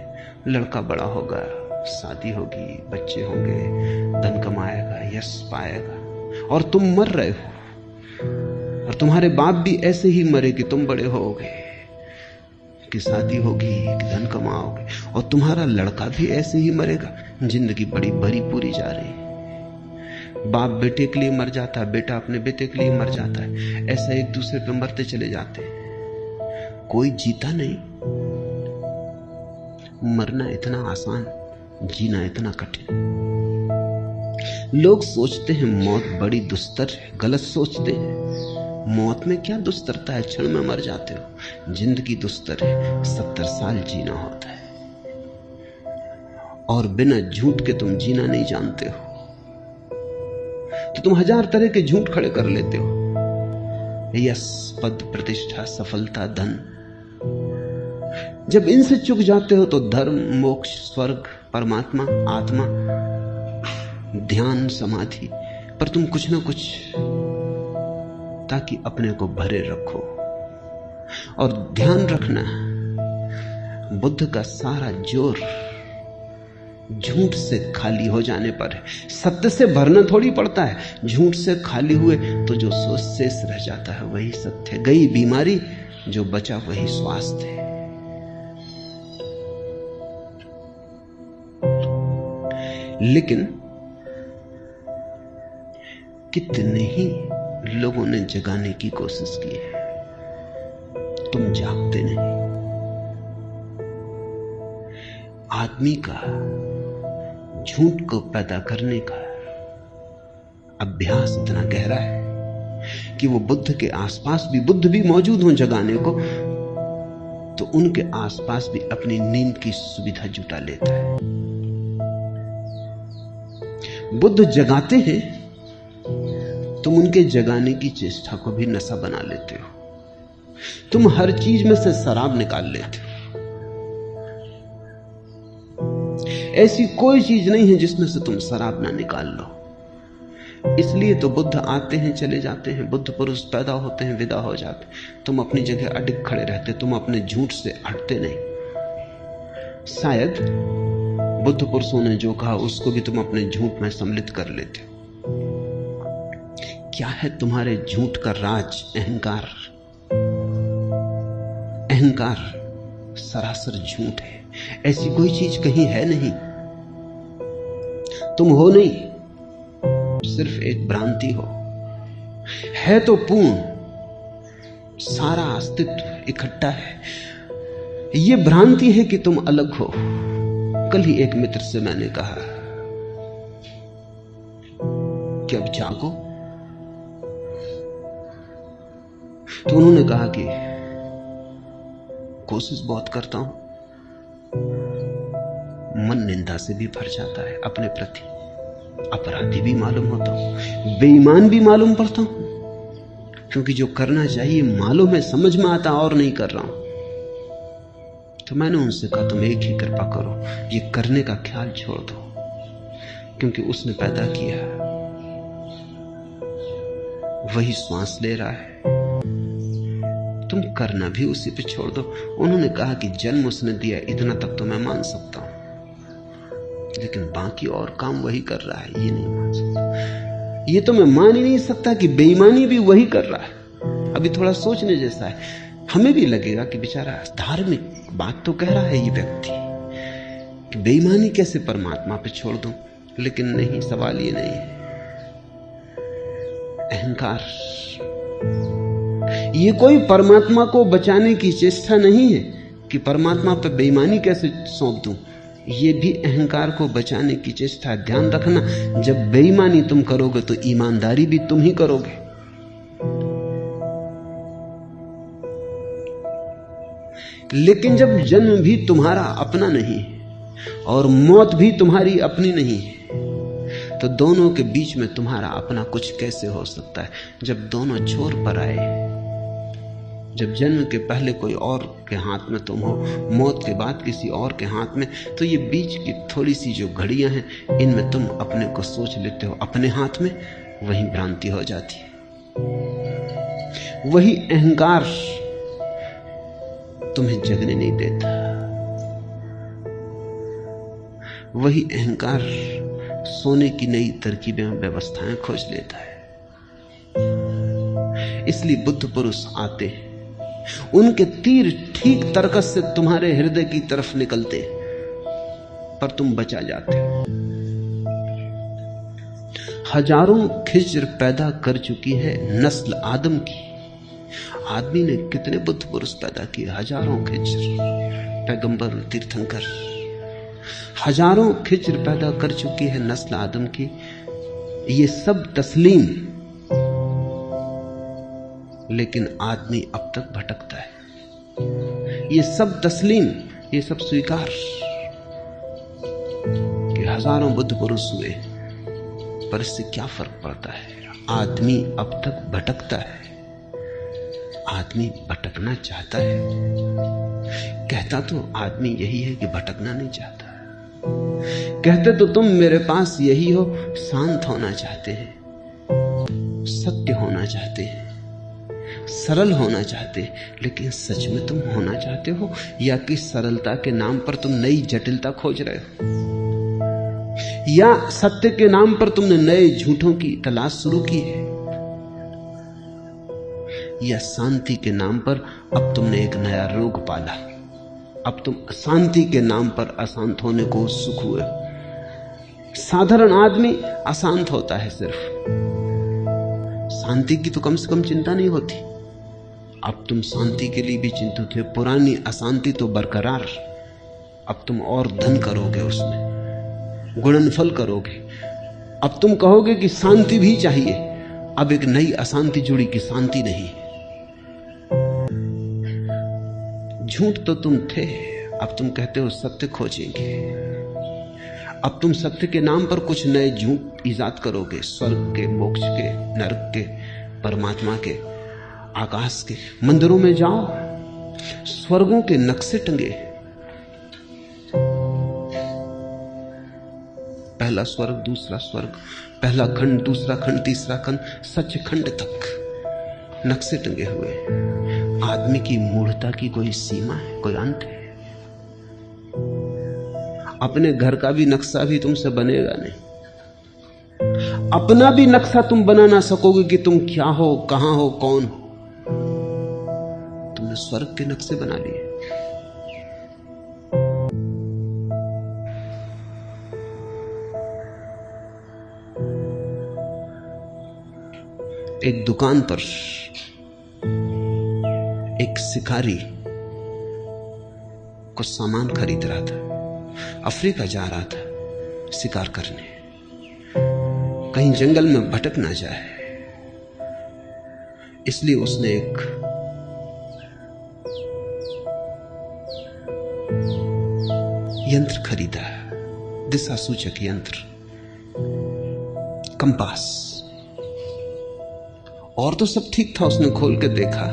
लड़का बड़ा होगा, शादी होगी, बच्चे होंगे, धन कमाएगा, यश पाएगा, और तुम मर रहे हो। और तुम्हारे बाप भी ऐसे ही मरे कि तुम बड़े होगे, कि शादी होगी, कि धन कमाओगे, और तुम्हारा लड़का भी ऐसे ही मरेगा। जिंदगी बड़ी भरी पूरी जा रही है। बाप बेटे के लिए मर जाता है, बेटा अपने बेटे के लिए मर जाता है, ऐसा एक दूसरे पे मरते चले जाते हैं। कोई जीता नहीं। मरना इतना आसान, जीना इतना कठिन। लोग सोचते हैं मौत बड़ी दुस्तर है, गलत सोचते हैं। मौत में क्या दुस्तरता है, क्षण में मर जाते हो। जिंदगी दुस्तर है, 70 साल जीना होता है, और बिना झूठ के तुम जीना नहीं जानते हो, तो तुम 1000 तरह के झूठ खड़े कर लेते हो। यश, पद, प्रतिष्ठा, सफलता, धन। जब इनसे चूक जाते हो तो धर्म, मोक्ष, स्वर्ग, परमात्मा, आत्मा, ध्यान, समाधि पर तुम कुछ ना कुछ, ताकि अपने को भरे रखो। और ध्यान रखना, बुद्ध का सारा जोर झूठ से खाली हो जाने पर है। सत्य से भरना थोड़ी पड़ता है। झूठ से खाली हुए तो जो शेष रह जाता है वही सत्य है। गई बीमारी, जो बचा वही स्वास्थ्य है। लेकिन कितने ही लोगों ने जगाने की कोशिश की है, तुम जागते नहीं। आदमी का झूठ को पैदा करने का अभ्यास इतना गहरा है कि वो बुद्ध के आसपास भी, बुद्ध भी मौजूद हों जगाने को, तो उनके आसपास भी अपनी नींद की सुविधा जुटा लेता है। बुद्ध जगाते हैं, तुम उनके जगाने की चेष्टा को भी नशा बना लेते हो। तुम हर चीज में से शराब निकाल लेते हो। ऐसी कोई चीज नहीं है जिसमें से तुम शराब ना निकाल लो। इसलिए तो बुद्ध आते हैं, चले जाते हैं, बुद्ध पुरुष पैदा होते हैं, विदा हो जाते। तुम अपनी जगह अडिग खड़े रहते, तुम अपने झूठ से हटते नहीं। शायद बुद्ध पुरुषों ने जो कहा उसको भी तुम अपने झूठ में सम्मिलित कर लेते। क्या है तुम्हारे झूठ का राज? अहंकार। अहंकार सरासर झूठ है। ऐसी कोई चीज कहीं है नहीं। तुम हो नहीं, सिर्फ एक भ्रांति हो। है तो पूर्ण, सारा अस्तित्व इकट्ठा है। यह भ्रांति है कि तुम अलग हो। कल ही एक मित्र से मैंने कहा कि अब जागो, तो उन्होंने कहा कि कोशिश बहुत करता हूं, मन निंदा से भी भर जाता है, अपने प्रति अपराधी भी मालूम होता हूं, बेईमान भी मालूम पड़ता हूं, क्योंकि जो करना चाहिए मालूम है, समझ में आता और नहीं कर रहा हूं। तो मैंने उनसे कहा तुम एक ही कृपा करो, ये करने का ख्याल छोड़ दो, क्योंकि उसने पैदा किया, वही श्वास ले रहा है, तुम करना भी उसी पे छोड़ दो। उन्होंने कहा कि जन्म उसने दिया, इतना तक तो मैं मान सकता हूं, लेकिन बाकी और काम वही कर रहा है, ये नहीं मान सकता। ये तो मैं मान ही नहीं सकता कि बेईमानी भी वही कर रहा है। अभी थोड़ा सोचने जैसा है। हमें भी लगेगा कि बेचारा धार्मिक बात तो कह रहा है ये व्यक्ति, कि बेईमानी कैसे परमात्मा पे छोड़ दूं, लेकिन नहीं, सवाल ये नहीं है। अहंकार, ये कोई परमात्मा को बचाने की चेष्टा नहीं है कि परमात्मा पे बेईमानी कैसे सौंप दूं। ये भी अहंकार को बचाने की चेष्टा। ध्यान रखना, जब बेईमानी तुम करोगे तो ईमानदारी भी तुम ही करोगे। लेकिन जब जन्म भी तुम्हारा अपना नहीं और मौत भी तुम्हारी अपनी नहीं है, तो दोनों के बीच में तुम्हारा अपना कुछ कैसे हो सकता है? जब दोनों छोर पर आए, जब जन्म के पहले कोई और के हाथ में तुम हो, मौत के बाद किसी और के हाथ में, तो ये बीच की थोड़ी सी जो घड़ियां हैं, इनमें तुम अपने को सोच लेते हो अपने हाथ में, वही भ्रांति हो जाती है। वही अहंकार तुम्हें जगने नहीं देता। वही अहंकार सोने की नई तरकीबें, व्यवस्थाएं खोज लेता है। इसलिए बुद्ध पुरुष आते हैं, उनके तीर ठीक तरकस से तुम्हारे हृदय की तरफ निकलते, पर तुम बचा जाते। हजारों खिज्र पैदा कर चुकी है नस्ल आदम की। आदमी ने कितने बुद्ध पुरुष पैदा किए, हजारों खिज्र, पैगंबर, तीर्थंकर, हजारों खिज्र पैदा कर चुकी है नस्ल आदम की। ये सब तस्लीम, लेकिन आदमी अब तक भटकता है। ये सब तस्लीम, ये सब स्वीकार कि हजारों बुद्ध पुरुष हुए, पर इससे क्या फर्क पड़ता है? आदमी अब तक भटकता है। आदमी भटकना चाहता है। कहता तो आदमी यही है कि भटकना नहीं चाहता। कहते तो तुम मेरे पास यही हो, शांत होना चाहते हैं, सत्य होना चाहते हैं, सरल होना चाहते हैं, लेकिन सच में तुम होना चाहते हो, या कि सरलता के नाम पर तुम नई जटिलता खोज रहे हो, या सत्य के नाम पर तुमने नए झूठों की तलाश शुरू की है, या शांति के नाम पर अब तुमने एक नया रोग पाला। अब तुम शांति के नाम पर अशांत होने को उत्सुक हुए। साधारण आदमी अशांत होता है, सिर्फ शांति की तो कम से कम चिंता नहीं होती। अब तुम शांति के लिए भी चिंतित हो। पुरानी अशांति तो बरकरार, अब तुम और धन करोगे, उसमें गुणनफल करोगे। अब तुम कहोगे कि शांति भी चाहिए, अब एक नई अशांति जुड़ी कि शांति नहीं। झूठ तो तुम थे, अब तुम कहते हो सत्य खोजेंगे। अब तुम सत्य के नाम पर कुछ नए झूठ इजाद करोगे, स्वर्ग के, मोक्ष के, नरक के, परमात्मा के, आकाश के। मंदिरों में जाओ, स्वर्गों के नक्शे टंगे, पहला स्वर्ग, दूसरा स्वर्ग, पहला खंड, दूसरा खंड, तीसरा खंड, सचखंड तक नक्शे टंगे हुए। आदमी की मूढ़ता की कोई सीमा है, कोई अंत है? अपने घर का भी नक्शा भी तुमसे बनेगा नहीं। अपना भी नक्शा तुम बना ना सकोगे कि तुम क्या हो, कहां हो, कौन हो। तुमने स्वर्ग के नक्शे बना लिए। एक दुकान पर एक शिकारी कुछ सामान खरीद रहा था। अफ्रीका जा रहा था शिकार करने, कहीं जंगल में भटक ना जाए, इसलिए उसने एक यंत्र खरीदा, दिशा सूचक यंत्र, कंपास। और तो सब ठीक था, उसने खोल के देखा,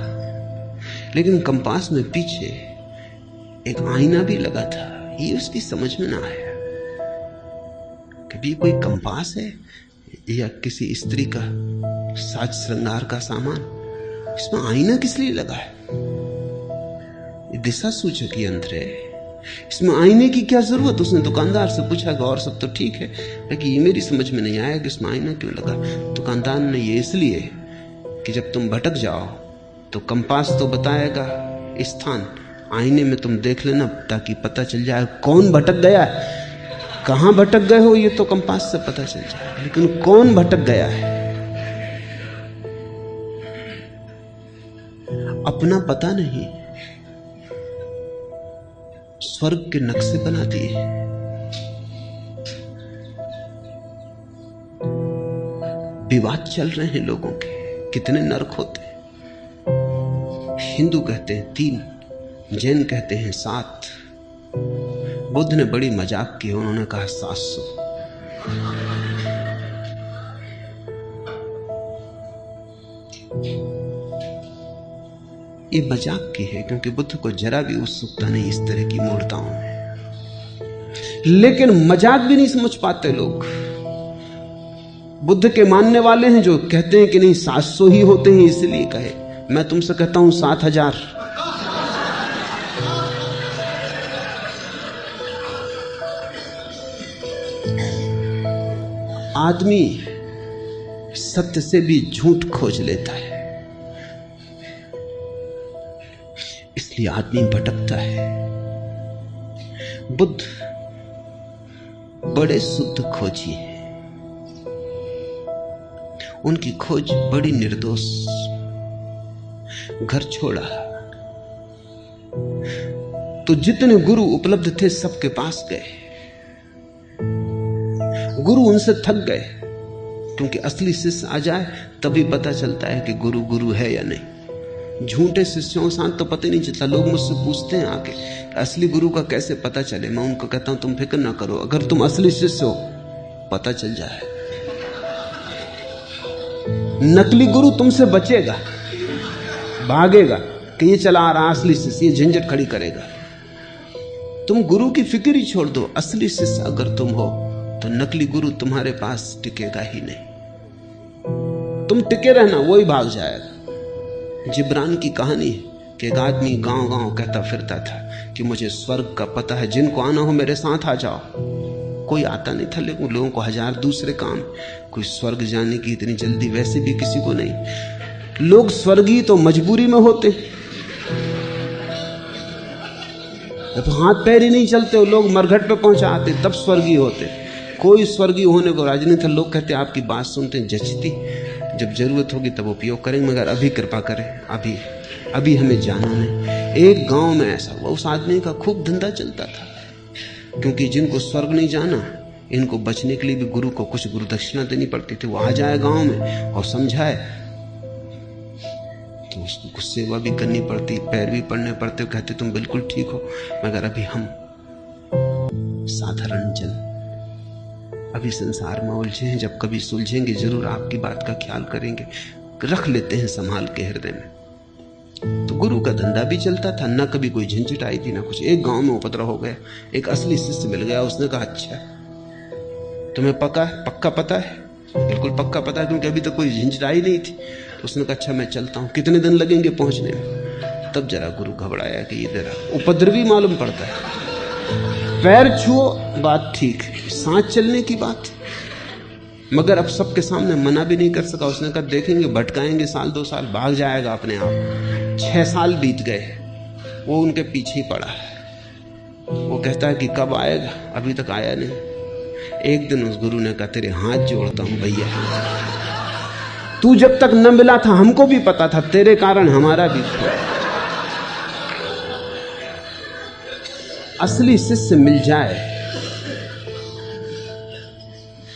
लेकिन कंपास में पीछे एक आईना भी लगा था। ये उसकी समझ में ना आया। कभी कोई कंपास है या किसी स्त्री का साज श्रृंगार का सामान, इसमें आईना किस लिए लगा है? ये दिशा सूचक यंत्र है, इसमें आईने की क्या जरूरत? उसने दुकानदार से पूछा कि और सब तो ठीक है, लेकिन ये मेरी समझ में नहीं आया कि इसमें आईना क्यों लगा। दुकानदार ने, ये इसलिए कि जब तुम भटक जाओ तो कंपास तो बताएगा स्थान, आईने में तुम देख लेना ताकि पता चल जाए कौन भटक गया है। कहां भटक गए हो ये तो कंपास से पता चल जाए, लेकिन कौन भटक गया है अपना पता नहीं। स्वर्ग के नक्शे बना दिए। विवाद चल रहे हैं लोगों के, कितने नरक होते हैं। हिंदू कहते हैं 3, जैन कहते हैं 7। बुद्ध ने बड़ी मजाक की, उन्होंने कहा 700। ये मजाक की है, क्योंकि बुद्ध को जरा भी उत्सुकता नहीं इस तरह की मूर्ताओं में। लेकिन मजाक भी नहीं समझ पाते लोग। बुद्ध के मानने वाले हैं जो कहते हैं कि नहीं 700 ही होते हैं, इसलिए कहे। मैं तुमसे कहता हूं 7000। आदमी सत्य से भी झूठ खोज लेता है, इसलिए आदमी भटकता है। बुद्ध बड़े शुद्ध खोजी हैं, उनकी खोज बड़ी निर्दोष। घर छोड़ा तो जितने गुरु उपलब्ध थे सबके पास गए। गुरु उनसे थक गए, क्योंकि असली शिष्य आ जाए तभी पता चलता है कि गुरु गुरु है या नहीं। झूठे शिष्यों के साथ तो पता नहीं चलता। लोग मुझसे पूछते हैं आके, असली गुरु का कैसे पता चले? मैं उनको कहता हूं तुम फिक्र ना करो, अगर तुम असली शिष्य हो पता चल जाए। नकली गुरु तुमसे बचेगा, भागेगा कि ये चला आ रहा असली शिष्य, ये झंझट खड़ी करेगा। तुम गुरु की फिक्र ही छोड़ दो। असली शिष्य अगर तुम हो तो नकली गुरु तुम्हारे पास टिकेगा ही नहीं। तुम टिके रहना, वो ही भाग जाएगा। जिब्रान की कहानी है कि एक आदमी गांव गांव कहता फिरता था कि मुझे स्वर्ग का पता है, जिनको आना हो मेरे साथ आ जाओ। कोई आता नहीं था, लेकिन लोगों को 1000 दूसरे काम। कोई स्वर्ग जाने की इतनी जल्दी वैसे भी किसी को नहीं। लोग स्वर्गीय तो मजबूरी में होते, तो हाथ पैर ही नहीं चलते, लोग मरघट पे पहुंचाते तब स्वर्गीय होते। कोई स्वर्गीय होने को राजी नहीं था। लोग कहते आपकी बात सुनते जचती, जब जरूरत होगी तब उपयोग करेंगे, मगर अभी कृपा करें, अभी हमें जाना नहीं। एक गांव में ऐसा हुआ, उस आदमी का खूब धंधा चलता था, क्योंकि जिनको स्वर्ग नहीं जाना, इनको बचने के लिए भी गुरु को कुछ गुरु दक्षिणा देनी पड़ती थी। वो आ जाए गांव में और समझाए तो उसको कुछ सेवा भी करनी पड़ती, पैर भी पड़ने पड़ते। कहते तुम बिल्कुल ठीक हो, मगर अभी हम साधारण जन अभी संसार में उलझे हैं, जब कभी सुलझेंगे जरूर आपकी बात का ख्याल करेंगे, रख लेते हैं संभाल के हृदय में। तो गुरु का धंधा भी चलता था, ना कभी कोई झंझट आई थी ना कुछ। एक गांव में उपद्रव हो गया, एक असली शिष्य मिल गया। उसने कहा अच्छा तुम्हें पक्का पता है? बिल्कुल पक्का पता है, क्योंकि अभी तक कोई झंझटाई नहीं थी। तो उसने कहा अच्छा मैं चलता हूँ, कितने दिन लगेंगे पहुंचने में? तब जरा गुरु घबराया कि ये जरा उपद्रवी मालूम पड़ता है। पैर छुओ बात ठीक है, सांस चलने की बात, मगर अब सबके सामने मना भी नहीं कर सका। उसने कहा देखेंगे, भटकाएंगे, साल 2 साल, भाग जाएगा अपने आप। 6 साल बीत गए, वो उनके पीछे ही पड़ा है। वो कहता है कि कब आएगा, अभी तक आया नहीं। एक दिन उस गुरु ने कहा तेरे हाथ जोड़ता हूं भैया, तू जब तक न मिला था हमको भी पता था, तेरे कारण हमारा भी था। असली शिष्य मिल जाए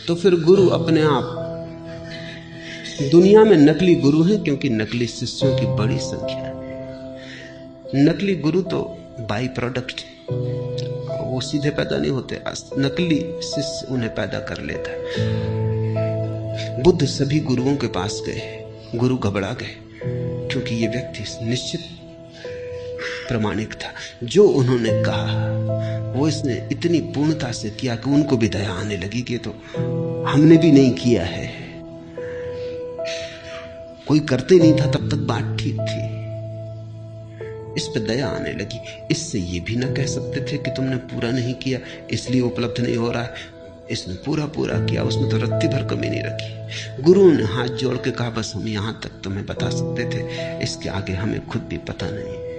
तो फिर गुरु अपने आप। दुनिया में नकली गुरु हैं क्योंकि नकली शिष्यों की बड़ी संख्या है। नकली गुरु तो बाई प्रोडक्ट, वो सीधे पैदा नहीं होते, नकली शिष्य उन्हें पैदा कर लेता है। बुद्ध सभी गुरुओं के पास गए, गुरु घबरा गए क्योंकि ये व्यक्ति निश्चित प्रामाणिक था। जो उन्होंने कहा वो इसने इतनी पूर्णता से किया कि उनको भी दया आने लगी कि तो हमने भी नहीं किया है, कोई करते नहीं था तब तक बात ठीक थी। इस पे दया आने लगी। इससे ये भी ना कह सकते थे कि तुमने पूरा नहीं किया इसलिए उपलब्ध नहीं हो रहा है। इसने पूरा किया, उसमें तो रत्ती भर कमी नहीं रखी। गुरु ने हाथ जोड़ के कहा बस हम यहां तक तुम्हें बता सकते थे, इसके आगे हमें खुद भी पता नहीं।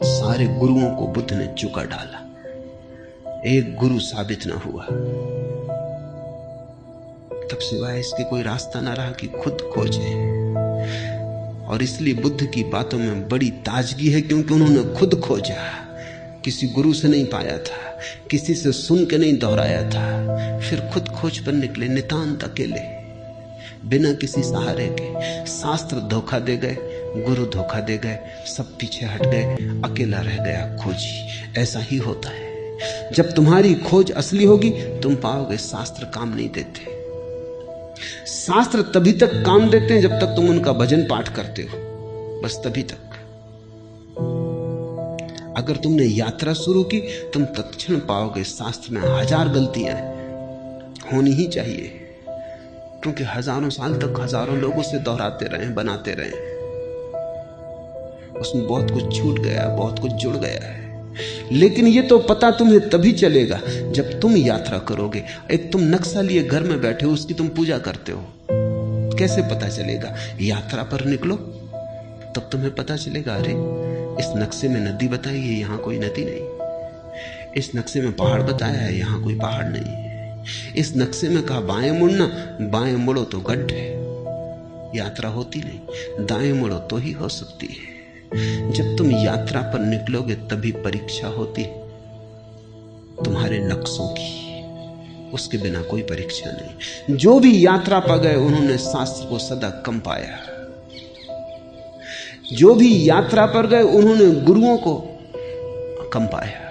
सारे गुरुओं को बुद्ध ने चुका डाला, एक गुरु साबित ना हुआ। तब सिवाय इसके कोई रास्ता ना रहा कि खुद खोजे। और इसलिए बुद्ध की बातों में बड़ी ताजगी है क्योंकि उन्होंने खुद खोजा, किसी गुरु से नहीं पाया था, किसी से सुन के नहीं दोहराया था, फिर खुद खोज पर निकले, नितांत अकेले, बिना किसी सहारे के। शास्त्र धोखा दे गए, गुरु धोखा दे गए, सब पीछे हट गए, अकेला रह गया खोजी। ऐसा ही होता है। जब तुम्हारी खोज असली होगी तुम पाओगे शास्त्र काम नहीं देते। शास्त्र तभी तक काम देते हैं जब तक तुम उनका भजन पाठ करते हो, बस तभी तक। अगर तुमने यात्रा शुरू की तुम तत्क्षण पाओगे शास्त्र में 1000 गलतियां होनी ही चाहिए, क्योंकि हजारों साल तक हजारों लोगों से दोहराते रहे, बनाते रहे, उसमें बहुत कुछ छूट गया, बहुत कुछ जुड़ गया है। लेकिन ये तो पता तुम्हें तभी चलेगा जब तुम यात्रा करोगे। एक तुम नक्शा लिए घर में बैठे हो, उसकी तुम पूजा करते हो, कैसे पता चलेगा? यात्रा पर निकलो तब तुम्हें पता चलेगा, अरे इस नक्शे में नदी बताई है, यहां कोई नदी नहीं। इस नक्शे में पहाड़ बताया है, यहां कोई पहाड़ नहीं है। इस नक्शे में कहा बाएं मुड़ना, बाएं मुड़ो तो गड्ढे, यात्रा होती नहीं। दाएं मुड़ो तो ही हो सकती है। जब तुम यात्रा पर निकलोगे तभी परीक्षा होती तुम्हारे नक्शों की, उसके बिना कोई परीक्षा नहीं। जो भी यात्रा पर गए उन्होंने शास्त्र को सदा कम पाया, जो भी यात्रा पर गए उन्होंने गुरुओं को कम पाया।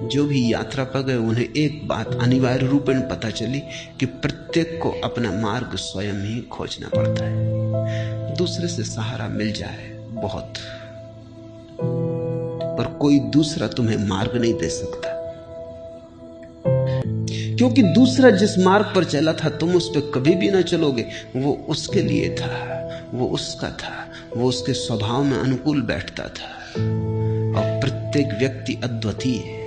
जो भी यात्रा पर गए उन्हें एक बात अनिवार्य रूप में पता चली कि प्रत्येक को अपना मार्ग स्वयं ही खोजना पड़ता है। दूसरे से सहारा मिल जाए बहुत, पर कोई दूसरा तुम्हें मार्ग नहीं दे सकता, क्योंकि दूसरा जिस मार्ग पर चला था तुम उस पर कभी भी ना चलोगे। वो उसके लिए था, वो उसका था, वो उसके स्वभाव में अनुकूल बैठता था। और प्रत्येक व्यक्ति अद्वितीय है।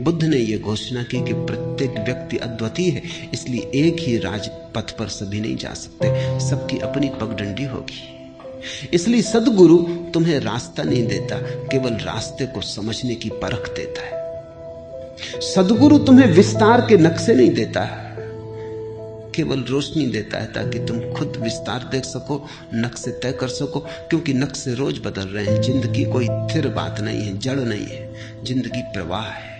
बुद्ध ने यह घोषणा की कि प्रत्येक व्यक्ति अद्वितीय है, इसलिए एक ही राजपथ पर सभी नहीं जा सकते, सबकी अपनी पगडंडी होगी। इसलिए सद्गुरु तुम्हें रास्ता नहीं देता, केवल रास्ते को समझने की परख देता है। सद्गुरु तुम्हें विस्तार के नक्शे नहीं देता, केवल रोशनी देता है ताकि तुम खुद विस्तार देख सको, नक्शे तय कर सको, क्योंकि नक्शे रोज बदल रहे हैं। जिंदगी कोई स्थिर बात नहीं है, जड़ नहीं है, जिंदगी प्रवाह है।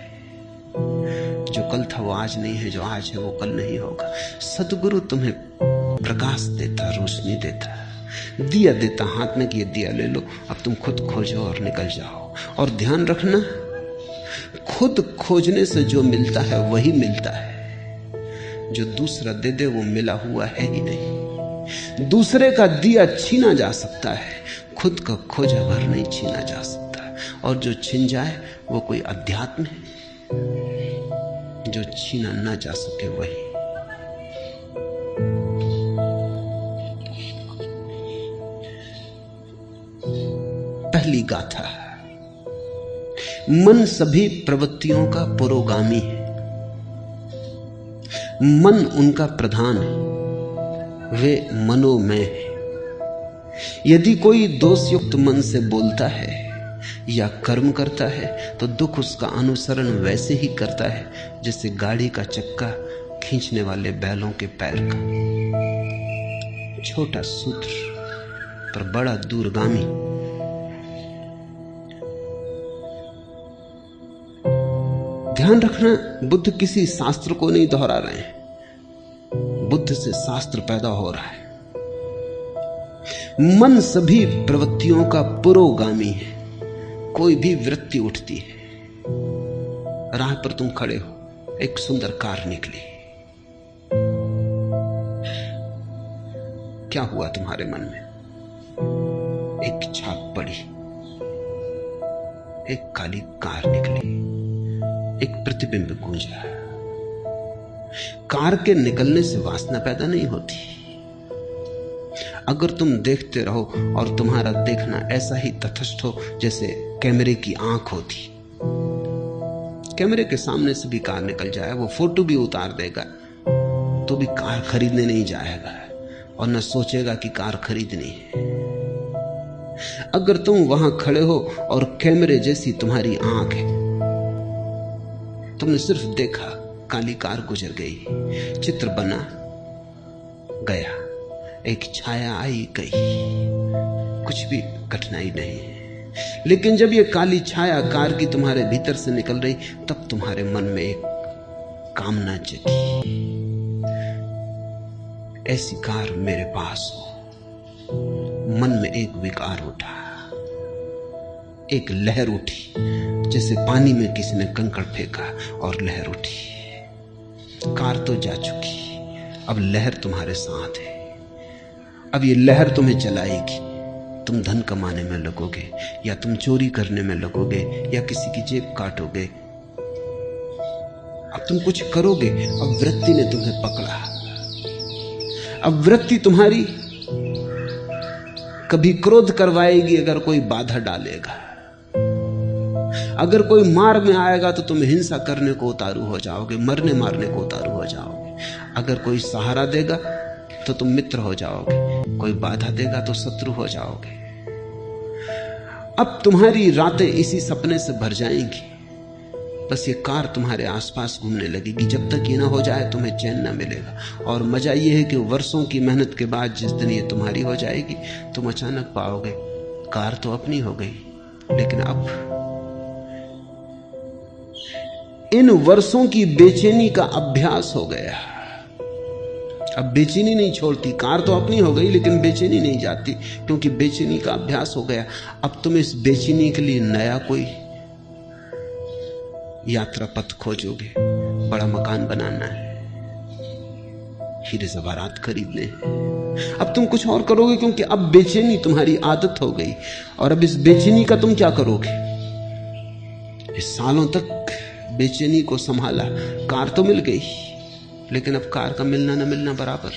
जो कल था वो आज नहीं है, जो आज है वो कल नहीं होगा। सद्गुरु तुम्हें प्रकाश देता, रोशनी देता, दिया देता हाथ में कि ये दिया ले लो, अब तुम खुद खोजो और निकल जाओ। और ध्यान रखना, खुद खोजने से जो मिलता है वही मिलता है, जो दूसरा दे दे वो मिला हुआ है ही नहीं। दूसरे का दिया छीना जा सकता है, खुद का खोजा भर नहीं छीना जा सकता। और जो छिन जाए वो कोई अध्यात्म है? जो छीना ना जा सके वही। पहली गाथा, मन सभी प्रवृत्तियों का पुरोगामी है, मन उनका प्रधान है, वे मनोमय है। यदि कोई दोषयुक्त मन से बोलता है या कर्म करता है तो दुख उसका अनुसरण वैसे ही करता है जैसे गाड़ी का चक्का खींचने वाले बैलों के पैर का। छोटा सूत्र पर बड़ा दूरगामी। ध्यान रखना, बुद्ध किसी शास्त्र को नहीं दोहरा रहे हैं, बुद्ध से शास्त्र पैदा हो रहा है। मन सभी प्रवृत्तियों का पुरोगामी है। कोई भी वृत्ति उठती है, राह पर तुम खड़े हो, एक सुंदर कार निकली, क्या हुआ तुम्हारे मन में? एक छाप पड़ी, एक काली कार निकली, एक प्रतिबिंब गूंजा। कार के निकलने से वासना पैदा नहीं होती। अगर तुम देखते रहो और तुम्हारा देखना ऐसा ही तटस्थ हो जैसे कैमरे की आंख होती, कैमरे के सामने से भी कार निकल जाए, वो फोटो भी उतार देगा तो भी कार खरीदने नहीं जाएगा और न सोचेगा कि कार खरीदनी है। अगर तुम वहां खड़े हो और कैमरे जैसी तुम्हारी आंख है, तुमने सिर्फ देखा, काली कार गुजर गई, चित्र बना गया, एक छाया आई गई, कुछ भी कठिनाई नहीं। लेकिन जब ये काली छाया कार की तुम्हारे भीतर से निकल रही, तब तुम्हारे मन में एक कामना जगी, ऐसी कार मेरे पास हो। मन में एक विकार उठा, एक लहर उठी, जैसे पानी में किसी ने कंकड़ फेंका और लहर उठी। कार तो जा चुकी, अब लहर तुम्हारे साथ है। अब ये लहर तुम्हें चलाएगी। तुम धन कमाने में लगोगे, या तुम चोरी करने में लगोगे, या किसी की जेब काटोगे। अब तुम कुछ करोगे। अब वृत्ति ने तुम्हें पकड़ा। अब वृत्ति तुम्हारी कभी क्रोध करवाएगी अगर कोई बाधा डालेगा। अगर कोई मार में आएगा तो तुम हिंसा करने को उतारू हो जाओगे, मरने मारने को उतारू हो जाओगे। अगर कोई सहारा देगा तो तुम मित्र हो जाओगे, कोई बाधा देगा तो शत्रु हो जाओगे। अब तुम्हारी रातें इसी सपने से भर जाएंगी। बस ये कार तुम्हारे आसपास घूमने लगेगी। जब तक ये ना हो जाए तुम्हें चैन ना मिलेगा। और मजा ये है कि वर्षों की मेहनत के बाद जिस दिन ये तुम्हारी हो जाएगी, तुम अचानक पाओगे कार तो अपनी हो गई, लेकिन अब इन वर्षों की बेचैनी का अभ्यास हो गया। अब बेचैनी नहीं छोड़ती। कार तो अपनी हो गई लेकिन बेचैनी नहीं जाती, क्योंकि बेचैनी का अभ्यास हो गया। अब तुम इस बेचैनी के लिए नया कोई यात्रा पथ खोजोगे। बड़ा मकान बनाना है, हीरे जवाहरात खरीदने हैं। अब तुम कुछ और करोगे, क्योंकि अब बेचैनी तुम्हारी आदत हो गई। और अब इस बेचैनी का तुम क्या करोगे? इस सालों तक बेचैनी को संभाला, कार तो मिल गई, लेकिन अब कार का मिलना न मिलना बराबर।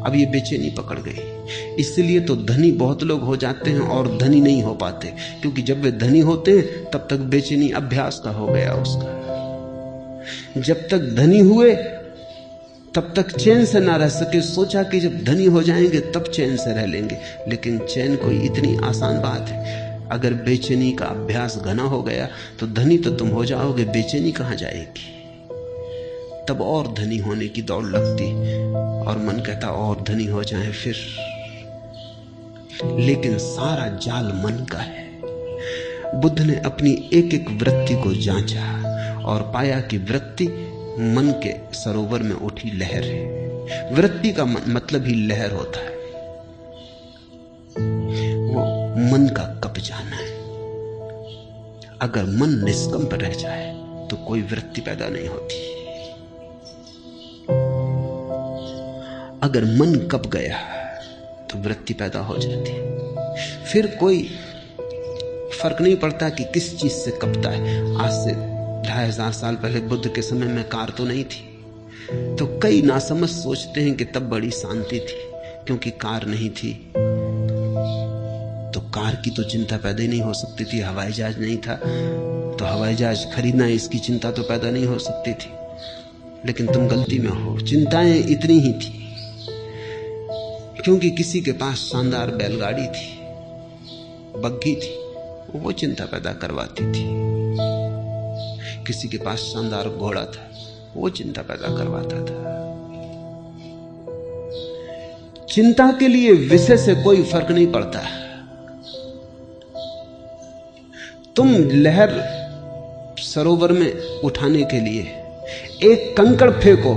अब ये बेचैनी पकड़ गई। इसलिए तो धनी बहुत लोग हो जाते हैं और धनी नहीं हो पाते, क्योंकि जब वे धनी होते हैं तब तक बेचैनी अभ्यास का हो गया उसका। जब तक धनी हुए तब तक चैन से ना रह सके। सोचा कि जब धनी हो जाएंगे तब चैन से रह लेंगे, लेकिन चैन कोई इतनी आसान बात है। अगर बेचैनी का अभ्यास घना हो गया तो धनी तो तुम हो जाओगे, बेचैनी कहां जाएगी? तब और धनी होने की दौड़ लगती और मन कहता और धनी हो जाए फिर। लेकिन सारा जाल मन का है। बुद्ध ने अपनी एक एक वृत्ति को जांचा और पाया कि वृत्ति मन के सरोवर में उठी लहर है। वृत्ति का मतलब ही लहर होता है। वो मन का कब जाना है। अगर मन निष्कंप रह जाए तो कोई वृत्ति पैदा नहीं होती। अगर मन कब गया तो वृत्ति पैदा हो जाती। फिर कोई फर्क नहीं पड़ता कि किस चीज से कपता है। आज से 2500 साल पहले बुद्ध के समय में कार तो नहीं थी, तो कई नासमझ सोचते हैं कि तब बड़ी शांति थी क्योंकि कार नहीं थी। तो कार की तो चिंता पैदा ही नहीं हो सकती थी। हवाई जहाज नहीं था तो हवाई जहाज खरीदना, इसकी चिंता तो पैदा नहीं हो सकती थी। लेकिन तुम गलती में हो, चिंताएं इतनी ही थी क्योंकि किसी के पास शानदार बैलगाड़ी थी, बग्घी थी, वो चिंता पैदा करवाती थी। किसी के पास शानदार घोड़ा था, वो चिंता पैदा करवाता था। चिंता के लिए विषय से कोई फर्क नहीं पड़ता। तुम लहर सरोवर में उठाने के लिए एक कंकड़ फेंको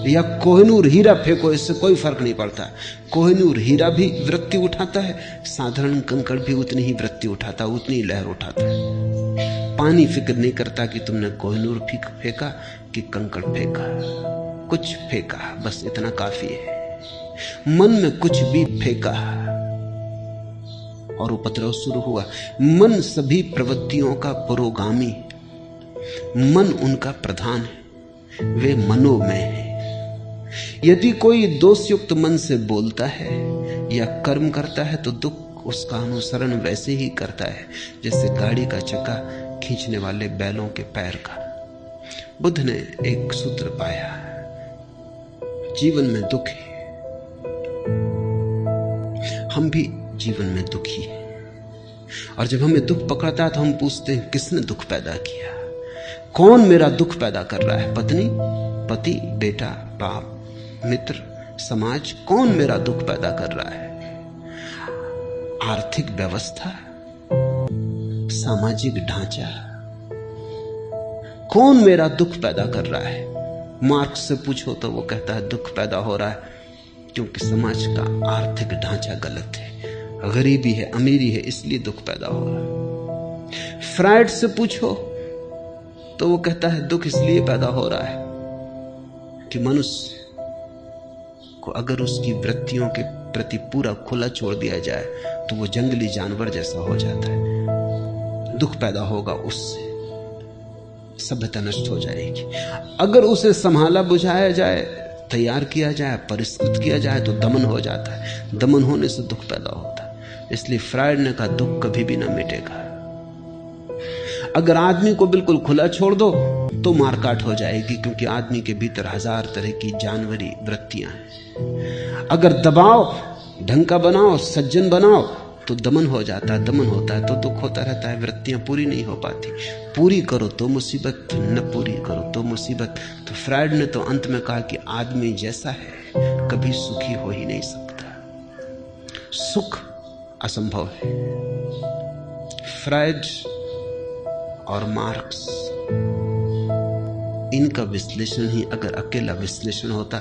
या कोहिनूर हीरा फेंको, इससे कोई फर्क नहीं पड़ता। कोहिनूर हीरा भी वृत्ति उठाता है, साधारण कंकड़ भी उतनी ही वृत्ति उठाता, उतनी ही लहर उठाता है। पानी फिक्र नहीं करता कि तुमने कोहिनूर फेंका कि कंकड़ फेंका, कुछ फेंका, बस इतना काफी है। मन में कुछ भी फेंका और उपद्रव शुरू हुआ। मन सभी प्रवृत्तियों का पुरोगामी, मन उनका प्रधान है, वे मनोमय है। यदि कोई दोषयुक्त मन से बोलता है या कर्म करता है तो दुख उसका अनुसरण वैसे ही करता है जैसे गाड़ी का चक्का खींचने वाले बैलों के पैर का। बुद्ध ने एक सूत्र पाया, जीवन में दुख है, हम भी जीवन में दुखी हैं। और जब हमें दुख पकड़ता है तो हम पूछते हैं किसने दुख पैदा किया, कौन मेरा दुख पैदा कर रहा है? पत्नी, पति, बेटा, बाप, मित्र, समाज, कौन मेरा दुख पैदा कर रहा है? आर्थिक व्यवस्था, सामाजिक ढांचा, कौन मेरा दुख पैदा कर रहा है? मार्क्स से पूछो तो वो कहता है दुख पैदा हो रहा है क्योंकि समाज का आर्थिक ढांचा गलत है, गरीबी है, अमीरी है, इसलिए दुख पैदा हो रहा है। फ्रायड से पूछो तो वो कहता है दुख इसलिए पैदा हो रहा है कि मनुष्य को अगर उसकी वृत्तियों के प्रति पूरा खुला छोड़ दिया जाए तो वो जंगली जानवर जैसा हो जाता है। दुख पैदा होगा उससे, सभ्यता नष्ट हो जाएगी। अगर उसे संभाला बुझाया जाए, तैयार किया जाए, परिष्कृत किया जाए तो दमन हो जाता है। दमन होने से दुख पैदा होता है। इसलिए फ्रायड ने कहा दुख कभी भी ना मिटेगा। अगर आदमी को बिल्कुल खुला छोड़ दो तो मारकाट हो जाएगी क्योंकि आदमी के भीतर 1000 तरह की जानवरी वृत्तियां हैं। अगर दबाओ, ढंग का बनाओ, सज्जन बनाओ तो दमन हो जाता है। दमन होता है तो दुख होता रहता है, वृत्तियां पूरी नहीं हो पाती। पूरी करो तो मुसीबत, न पूरी करो तो मुसीबत। तो फ्रायड ने तो अंत में कहा कि आदमी जैसा है कभी सुखी हो ही नहीं सकता, सुख असंभव है। फ्रायड और मार्क्स, इनका विश्लेषण ही अगर अकेला विश्लेषण होता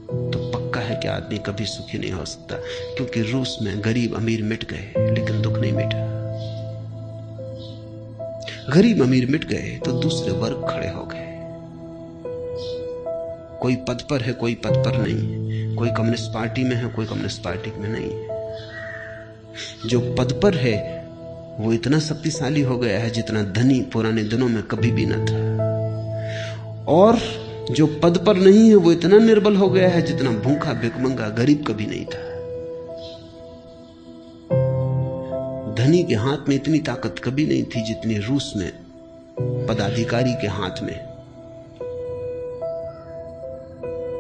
तो पक्का है कि आदमी कभी सुखी नहीं हो सकता। क्योंकि रूस में गरीब अमीर मिट गए लेकिन दुख नहीं मिटा। गरीब अमीर मिट गए तो दूसरे वर्ग खड़े हो गए। कोई पद पर है, कोई पद पर नहीं है, कोई कम्युनिस्ट पार्टी में है, कोई कम्युनिस्ट पार्टी में नहीं है। जो पद पर है वो इतना शक्तिशाली हो गया है जितना धनी पुराने दिनों में कभी भी न था, और जो पद पर नहीं है वो इतना निर्बल हो गया है जितना भूखा भिखमंगा गरीब कभी नहीं था। धनी के हाथ में इतनी ताकत कभी नहीं थी जितनी रूस में पदाधिकारी के हाथ में।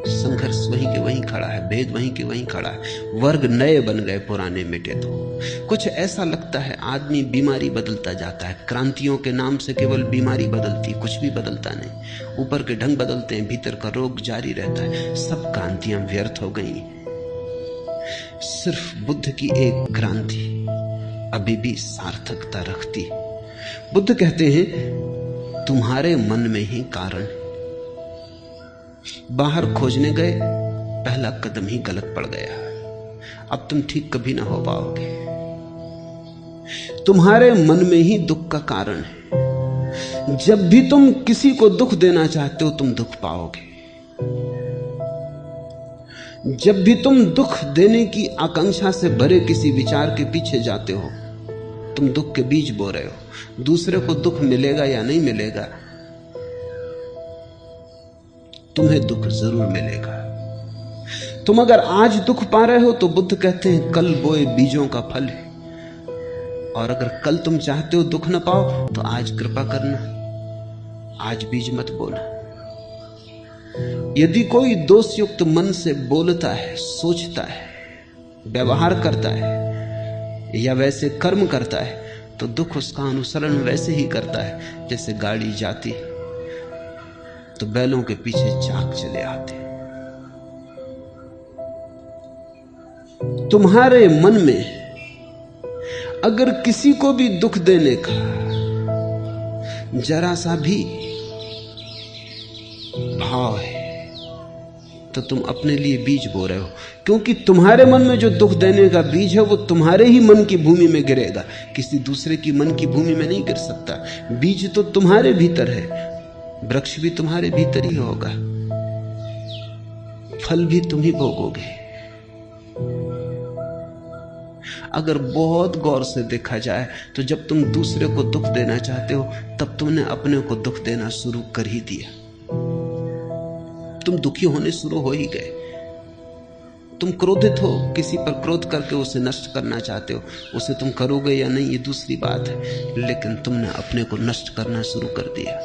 संघर्ष वहीं के वहीं खड़ा है, भेद वहीं के वहीं खड़ा है। वर्ग नए बन गए, पुराने मिटे। तो कुछ ऐसा लगता है आदमी बीमारी बदलता जाता है। क्रांतियों के नाम से केवल बीमारी बदलती, कुछ भी बदलता नहीं। ऊपर के ढंग बदलते हैं, भीतर का रोग जारी रहता है। सब क्रांतियां व्यर्थ हो गई। सिर्फ बुद्ध की एक क्रांति अभी भी सार्थकता रखती। बुद्ध कहते हैं तुम्हारे मन में ही कारण है। बाहर खोजने गए, पहला कदम ही गलत पड़ गया, अब तुम ठीक कभी ना हो पाओगे। तुम्हारे मन में ही दुख का कारण है। जब भी तुम किसी को दुख देना चाहते हो तुम दुख पाओगे। जब भी तुम दुख देने की आकांक्षा से भरे किसी विचार के पीछे जाते हो तुम दुख के बीज बो रहे हो। दूसरे को दुख मिलेगा या नहीं मिलेगा, तुम्हें दुख जरूर मिलेगा। तुम अगर आज दुख पा रहे हो तो बुद्ध कहते हैं कल बोए बीजों का फल है। और अगर कल तुम चाहते हो दुख न पाओ तो आज कृपा करना, आज बीज मत बोना। यदि कोई दोषयुक्त मन से बोलता है, सोचता है, व्यवहार करता है या वैसे कर्म करता है तो दुख उसका अनुसरण वैसे ही करता है जैसे गाड़ी जाती तो बैलों के पीछे चाक चले आते। तुम्हारे मन में अगर किसी को भी दुख देने का जरा सा भी भाव है तो तुम अपने लिए बीज बो रहे हो, क्योंकि तुम्हारे मन में जो दुख देने का बीज है वो तुम्हारे ही मन की भूमि में गिरेगा, किसी दूसरे की मन की भूमि में नहीं गिर सकता। बीज तो तुम्हारे भीतर है, वृक्ष भी तुम्हारे भीतर ही होगा, फल भी तुम ही भोगोगे। अगर बहुत गौर से देखा जाए तो जब तुम दूसरे को दुख देना चाहते हो तब तुमने अपने को दुख देना शुरू कर ही दिया। तुम दुखी होने शुरू हो ही गए। तुम क्रोधित हो, किसी पर क्रोध करके उसे नष्ट करना चाहते हो, उसे तुम करोगे या नहीं ये दूसरी बात है, लेकिन तुमने अपने को नष्ट करना शुरू कर दिया।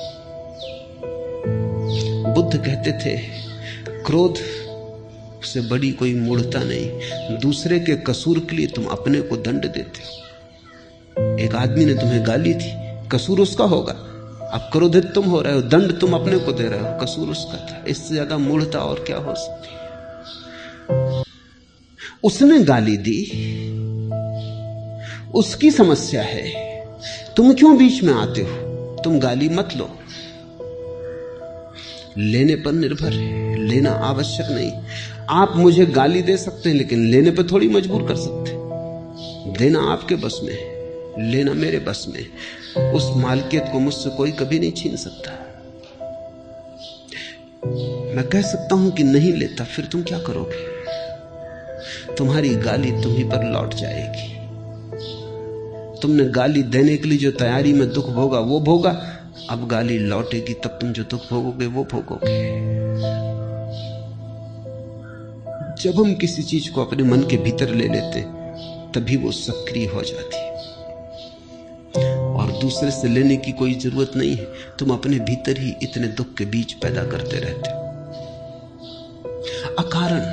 बुद्ध कहते थे क्रोध से बड़ी कोई मूढ़ता नहीं, दूसरे के कसूर के लिए तुम अपने को दंड देते हो। एक आदमी ने तुम्हें गाली थी, कसूर उसका होगा, अब क्रोधित तुम हो रहे हो, दंड तुम अपने को दे रहे हो, कसूर उसका था। इससे ज्यादा मूढ़ता और क्या हो सकती है। उसने गाली दी, उसकी समस्या है, तुम क्यों बीच में आते हो? तुम गाली मत लो, लेने पर निर्भर है, लेना आवश्यक नहीं। आप मुझे गाली दे सकते हैं लेकिन लेने पर थोड़ी मजबूर कर सकते। देना आपके बस में है, लेना मेरे बस में है। उस मालकियत को मुझसे कोई कभी नहीं छीन सकता। मैं कह सकता हूं कि नहीं लेता, फिर तुम क्या करोगे? तुम्हारी गाली तुम ही पर लौट जाएगी। तुमने गाली देने के लिए जो तैयारी में दुख भोगा वो भोगा, अब गाली लौटेगी तब तुम जो दुख भोगोगे वो भोगोगे। जब हम किसी चीज को अपने मन के भीतर ले लेते तभी वो सक्रिय हो जाती है, और दूसरे से लेने की कोई जरूरत नहीं है। तुम अपने भीतर ही इतने दुख के बीज पैदा करते रहते हो अकारण।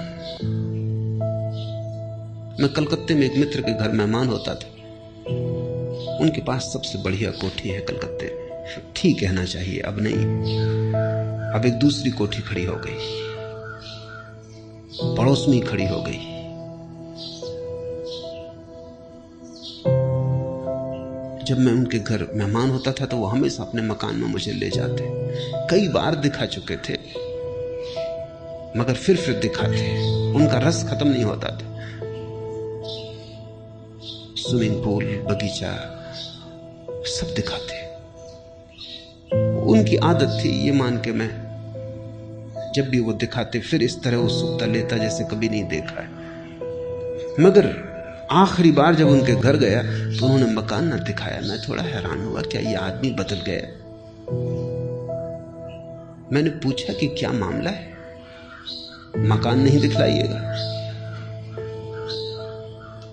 मैं कलकत्ते में एक मित्र के घर मेहमान होता था। उनके पास सबसे बढ़िया कोठी है कलकत्ते में, ठीक कहना चाहिए, अब नहीं। अब एक दूसरी कोठी खड़ी हो गई, पड़ोस में खड़ी हो गई। जब मैं उनके घर मेहमान होता था तो वो हमेशा अपने मकान में मुझे ले जाते। कई बार दिखा चुके थे मगर फिर दिखाते, उनका रस खत्म नहीं होता था। स्विमिंग पूल, बगीचा सब दिखाते। उनकी आदत थी, ये मान के मैं जब भी वो दिखाते फिर इस तरह उत्सुकता लेता जैसे कभी नहीं देखा है। मगर आखिरी बार जब उनके घर गया तो उन्होंने मकान ना दिखाया। मैं थोड़ा हैरान हुआ, क्या ये आदमी बदल गया? मैंने पूछा कि क्या मामला है, मकान नहीं दिखलाइएगा?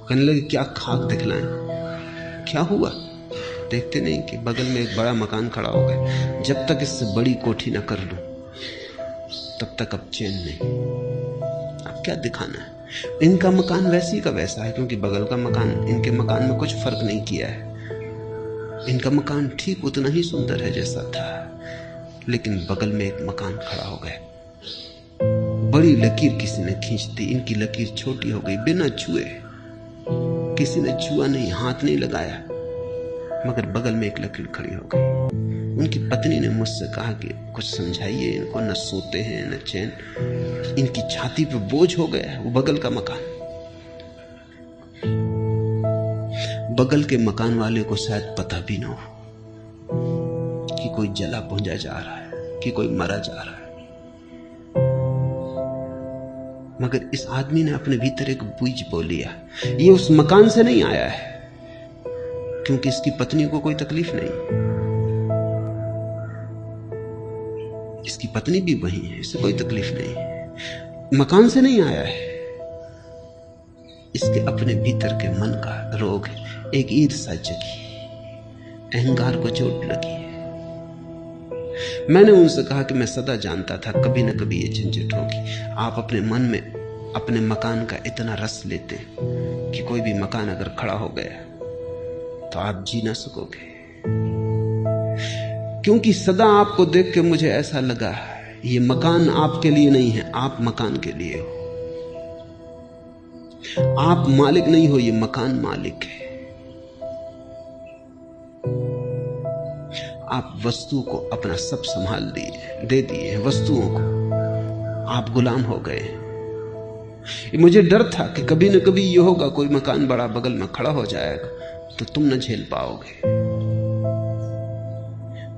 कहने लगे क्या खाक दिखलाएं, क्या हुआ? देखते नहीं कि बगल में एक बड़ा मकान खड़ा हो गया। जब तक इससे बड़ी कोठी ना कर लूं तब तक अब चैन नहीं। अब क्या दिखाना है? इनका मकान वैसी का वैसा है, क्योंकि बगल का मकान इनके मकान में कुछ फर्क नहीं किया है। इनका मकान ठीक उतना ही सुंदर है जैसा था, लेकिन बगल में एक मकान खड़ा हो गया। बड़ी लकीर किसी ने खींच दी, इनकी लकीर छोटी हो गई बिना छुए। किसी ने छुआ नहीं, हाथ नहीं लगाया, मगर बगल में एक लकीर खड़ी हो गई। उनकी पत्नी ने मुझसे कहा कि कुछ समझाइए इनको, न सोते हैं न चैन, इनकी छाती पे बोझ हो गया है वो बगल का मकान। बगल के मकान वाले को शायद पता भी ना हो कि कोई जला भुंजा जा रहा है, कि कोई मरा जा रहा है, मगर इस आदमी ने अपने भीतर एक बीज बो लिया। ये उस मकान से नहीं आया है, क्योंकि इसकी पत्नी को कोई तकलीफ नहीं, इसकी पत्नी भी वही है, इसे कोई तकलीफ नहीं, मकान से नहीं आया है, इसके अपने भीतर के मन का रोग है, एक ईर्ष्या जगी, अहंकार को चोट लगी है। मैंने उनसे कहा कि मैं सदा जानता था कभी न कभी ये झंझट होगी। आप अपने मन में अपने मकान का इतना रस लेते कि कोई भी मकान अगर खड़ा हो गया तो आप जी ना सकोगे, क्योंकि सदा आपको देख के मुझे ऐसा लगा ये मकान आपके लिए नहीं है, आप मकान के लिए हो। आप मालिक नहीं हो, ये मकान मालिक है। आप वस्तु को अपना सब संभाल दिए, दे दिए वस्तुओं को, आप गुलाम हो गए। मुझे डर था कि कभी न कभी ये होगा, कोई मकान बड़ा बगल में खड़ा हो जाएगा तो तुम न झेल पाओगे।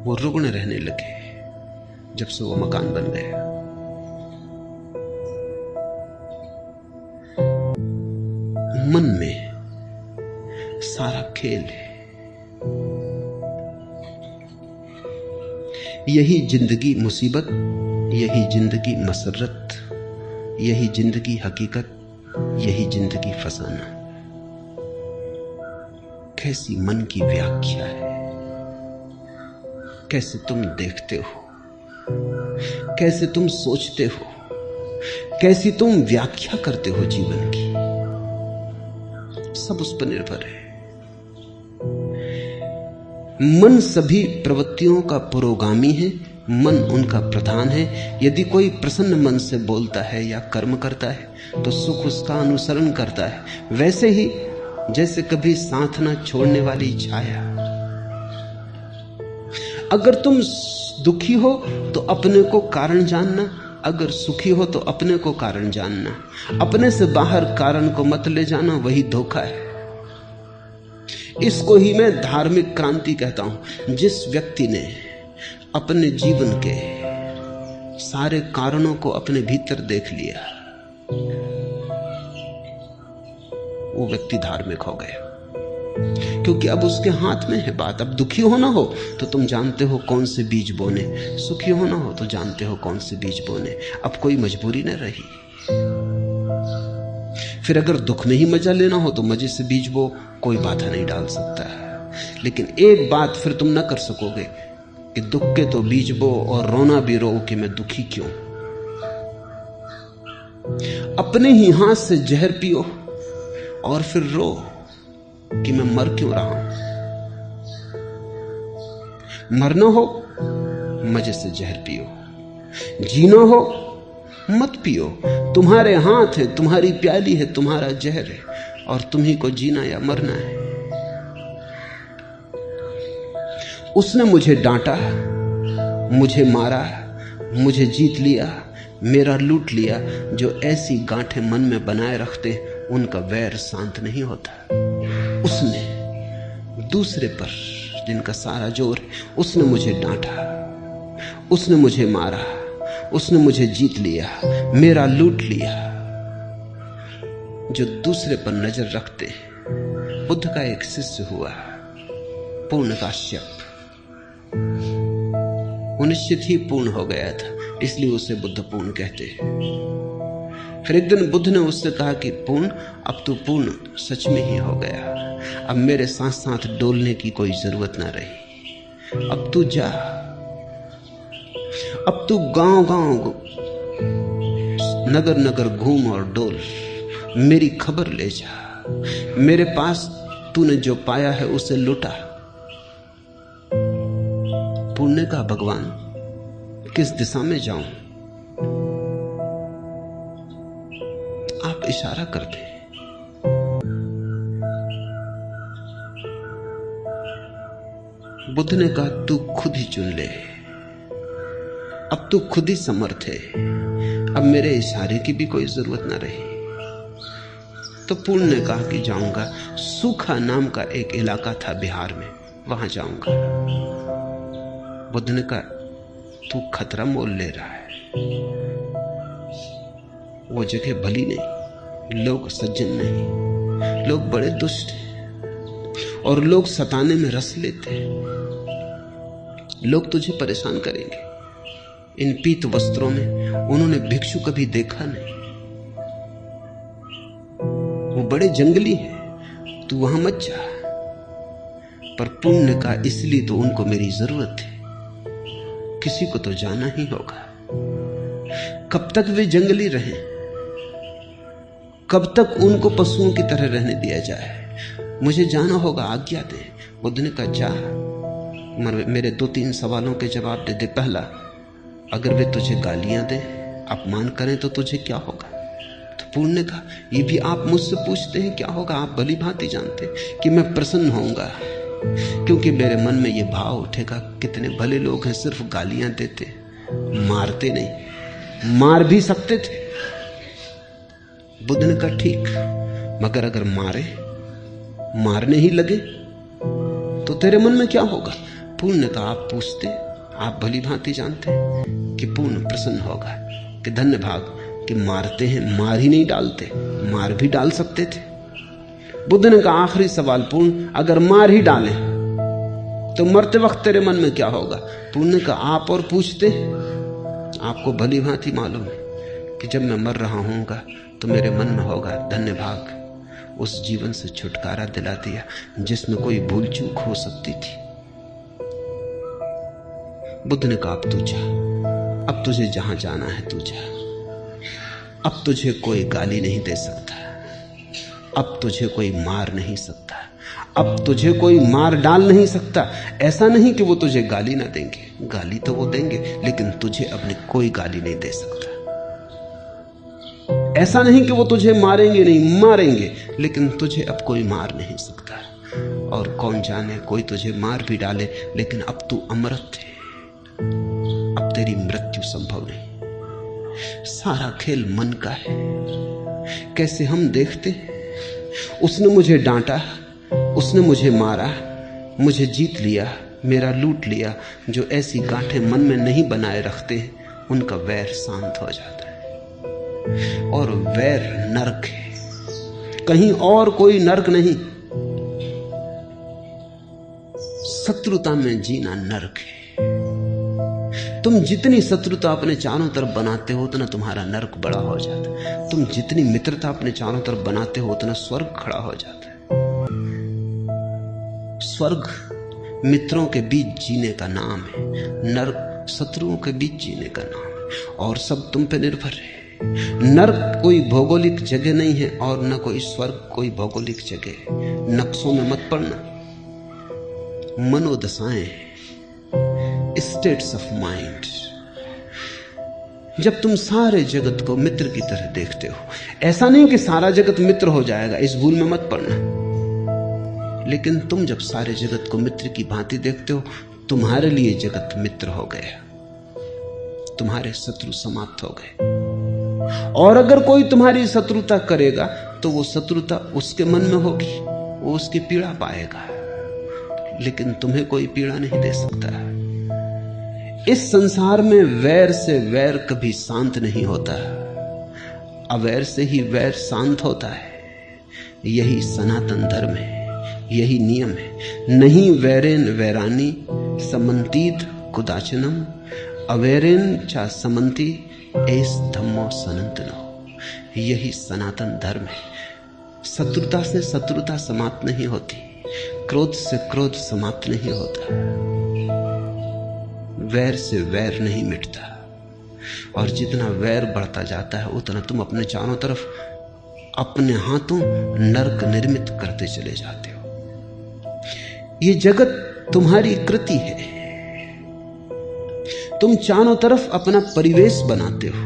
वो रुग्ण रहने लगे जब से वो मकान बन गया। मन में सारा खेल है। यही जिंदगी मुसीबत, यही जिंदगी मसरत, यही जिंदगी हकीकत, यही जिंदगी फसाना। कैसी मन की व्याख्या है, कैसे तुम देखते हो, कैसे तुम सोचते हो, कैसी तुम व्याख्या करते हो जीवन की, सब उस पर निर्भर है। मन सभी प्रवृत्तियों का पुरोगामी है, मन उनका प्रधान है। यदि कोई प्रसन्न मन से बोलता है या कर्म करता है तो सुख उसका अनुसरण करता है, वैसे ही जैसे कभी साथ ना छोड़ने वाली छाया। अगर तुम दुखी हो तो अपने को कारण जानना, अगर सुखी हो तो अपने को कारण जानना। अपने से बाहर कारण को मत ले जाना, वही धोखा है। इसको ही मैं धार्मिक क्रांति कहता हूं। जिस व्यक्ति ने अपने जीवन के सारे कारणों को अपने भीतर देख लिया, वो व्यक्ति धार्मिक हो गया, क्योंकि अब उसके हाथ में है बात। अब दुखी होना हो तो तुम जानते हो कौन से बीज बोने, सुखी होना हो तो जानते हो कौन से बीज बोने। अब कोई मजबूरी न रही। फिर अगर दुख में ही मजा लेना हो तो मजे से बीज बो, कोई बाधा नहीं डाल सकता। लेकिन एक बात फिर तुम न कर सकोगे कि दुख के तो बीज बो और रोना भी रो कि मैं दुखी क्यों। अपने ही हाथ से जहर पियो और फिर रो कि मैं मर क्यों रहा हूं। मरना हो मजे से जहर पियो, जीना हो मत पियो। तुम्हारे हाथ है, तुम्हारी प्याली है, तुम्हारा जहर है, और तुम्ही को जीना या मरना है। उसने मुझे डांटा, मुझे मारा, मुझे जीत लिया, मेरा लूट लिया। जो ऐसी गांठें मन में बनाए रखते उनका वैर शांत नहीं होता। उसने दूसरे पर जिनका सारा जोर है, उसने मुझे डांटा, उसने मुझे मारा, उसने मुझे जीत लिया, मेरा लूट लिया। जो दूसरे पर नजर रखते। बुद्ध का एक शिष्य हुआ, पूर्णकाश्यप। वो निश्चित ही पूर्ण हो गया था, इसलिए उसे बुद्ध पूर्ण कहते हैं। फिर एक दिन बुद्ध ने उससे कहा कि पूर्ण, अब तू पूर्ण सच में ही हो गया। अब मेरे साथ साथ डोलने की कोई जरूरत ना रही। अब तू जा, अब तू गांव गांव नगर नगर घूम और डोल, मेरी खबर ले जा। मेरे पास तूने जो पाया है उसे लुटा। पुण्य का भगवान, किस दिशा में जाऊं? आप इशारा करते हैं। बुद्ध ने कहा तू खुद ही चुन ले, अब तू खुद ही समर्थ है, अब मेरे इशारे की भी कोई जरूरत ना रही। तो पूर्ण ने कहा कि जाऊंगा। सूखा नाम का एक इलाका था बिहार में, वहां जाऊंगा। बुद्ध ने कहा तू खतरा मोल ले रहा है, वो जगह भली नहीं, लोग सज्जन नहीं, लोग बड़े दुष्ट हैं। और लोग सताने में रस लेते हैं। लोग तुझे परेशान करेंगे इन पीत वस्त्रों में। उन्होंने भिक्षु कभी देखा नहीं, वो बड़े जंगली हैं, तू वहां मत जा। पर पुण्य का इसलिए तो उनको मेरी जरूरत है, किसी को तो जाना ही होगा। कब तक वे जंगली रहें? कब तक उनको पशुओं की तरह रहने दिया जाए? मुझे जाना होगा, आज्ञा दे। बुद्ध ने कहा जा, मेरे 2-3 सवालों के जवाब दे दे। पहला, अगर वे तुझे गालियां दें, अपमान करें तो तुझे क्या होगा? तो पूर्ण ने कहा, ये भी आप मुझसे पूछते हैं क्या होगा? आप भली भांति जानते कि मैं प्रसन्न होऊंगा, क्योंकि मेरे मन में ये भाव उठेगा कितने भले लोग हैं, सिर्फ गालियां देते, मारते नहीं। मार भी सकते थे। बुद्ध ने कहा ठीक, मगर अगर मारने ही लगे तो तेरे मन में क्या होगा? पूर्ण ने कहा, आप पूछते, आप भली भांति जानते कि पूर्ण प्रसन्न होगा कि धन्य भाग कि मारते हैं, मार ही नहीं डालते, मार भी डाल सकते थे। बुद्ध ने कहा, आखिरी सवाल पूर्ण, अगर मार ही डालें तो मरते वक्त तेरे मन में क्या होगा? पूर्ण ने कहा, आप और पूछते, आपको भली भांति मालूम है कि जब मैं मर रहा हूंगा तो मेरे मन में होगा धन्य भाग, उस जीवन से छुटकारा दिला दिया जिसमें कोई भूल चूक हो सकती थी। बुद्ध ने कहा, अब तू जा, अब तुझे जहां जाना है तू जा। अब तुझे कोई गाली नहीं दे सकता, अब तुझे कोई मार नहीं सकता, अब तुझे कोई मार डाल नहीं सकता। ऐसा नहीं कि वो तुझे गाली ना देंगे, गाली तो वो देंगे, लेकिन तुझे अपनी कोई गाली नहीं दे सकता। ऐसा नहीं कि वो तुझे मारेंगे नहीं, मारेंगे, लेकिन तुझे अब कोई मार नहीं सकता। और कौन जाने कोई तुझे मार भी डाले, लेकिन अब तू अमृत है, अब तेरी मृत्यु संभव नहीं। सारा खेल मन का है। कैसे हम देखते, उसने मुझे डांटा, उसने मुझे मारा, मुझे जीत लिया, मेरा लूट लिया। जो ऐसी गांठें मन में नहीं बनाए रखते, उनका वैर शांत हो जाता है। और वैर नरक है, कहीं और कोई नरक नहीं। शत्रुता में जीना नरक है। तुम जितनी शत्रुता अपने चारों तरफ बनाते हो, उतना तुम्हारा नरक बड़ा हो जाता है। तुम जितनी मित्रता अपने चारों तरफ बनाते हो, उतना स्वर्ग खड़ा हो जाता है। स्वर्ग मित्रों के बीच जीने का नाम है, नरक शत्रुओं के बीच जीने का नाम है। और सब तुम पे निर्भर है। नरक कोई भौगोलिक जगह नहीं है, और न कोई स्वर्ग कोई भौगोलिक जगह है। नक्शों में मत पड़ना। मनोदशाएं, स्टेट्स ऑफ माइंड। जब तुम सारे जगत को मित्र की तरह देखते हो, ऐसा नहीं कि सारा जगत मित्र हो जाएगा, इस भूल में मत पड़ना। लेकिन तुम जब सारे जगत को मित्र की भांति देखते हो, तुम्हारे लिए जगत मित्र हो गया, तुम्हारे शत्रु समाप्त हो गए। और अगर कोई तुम्हारी शत्रुता करेगा तो वो शत्रुता उसके मन में होगी, वो उसकी पीड़ा पाएगा, लेकिन तुम्हें कोई पीड़ा नहीं दे सकता। इस संसार में वैर से वैर कभी शांत नहीं होता, अवैर से ही वैर शांत होता है। यही सनातन धर्म है, यही नियम है। नहीं वैरेन वैरानी समन्तीत कुदाचनम, अवैरेन चा समन्ती एस धम्मो सनातनो। यही सनातन धर्म है। शत्रुता से शत्रुता समाप्त नहीं होती, क्रोध से क्रोध समाप्त नहीं होता, वैर से वैर नहीं मिटता। और जितना वैर बढ़ता जाता है, उतना तुम अपने चारों तरफ अपने हाथों नरक निर्मित करते चले जाते हो। ये जगत तुम्हारी कृति है। तुम चारों तरफ अपना परिवेश बनाते हो।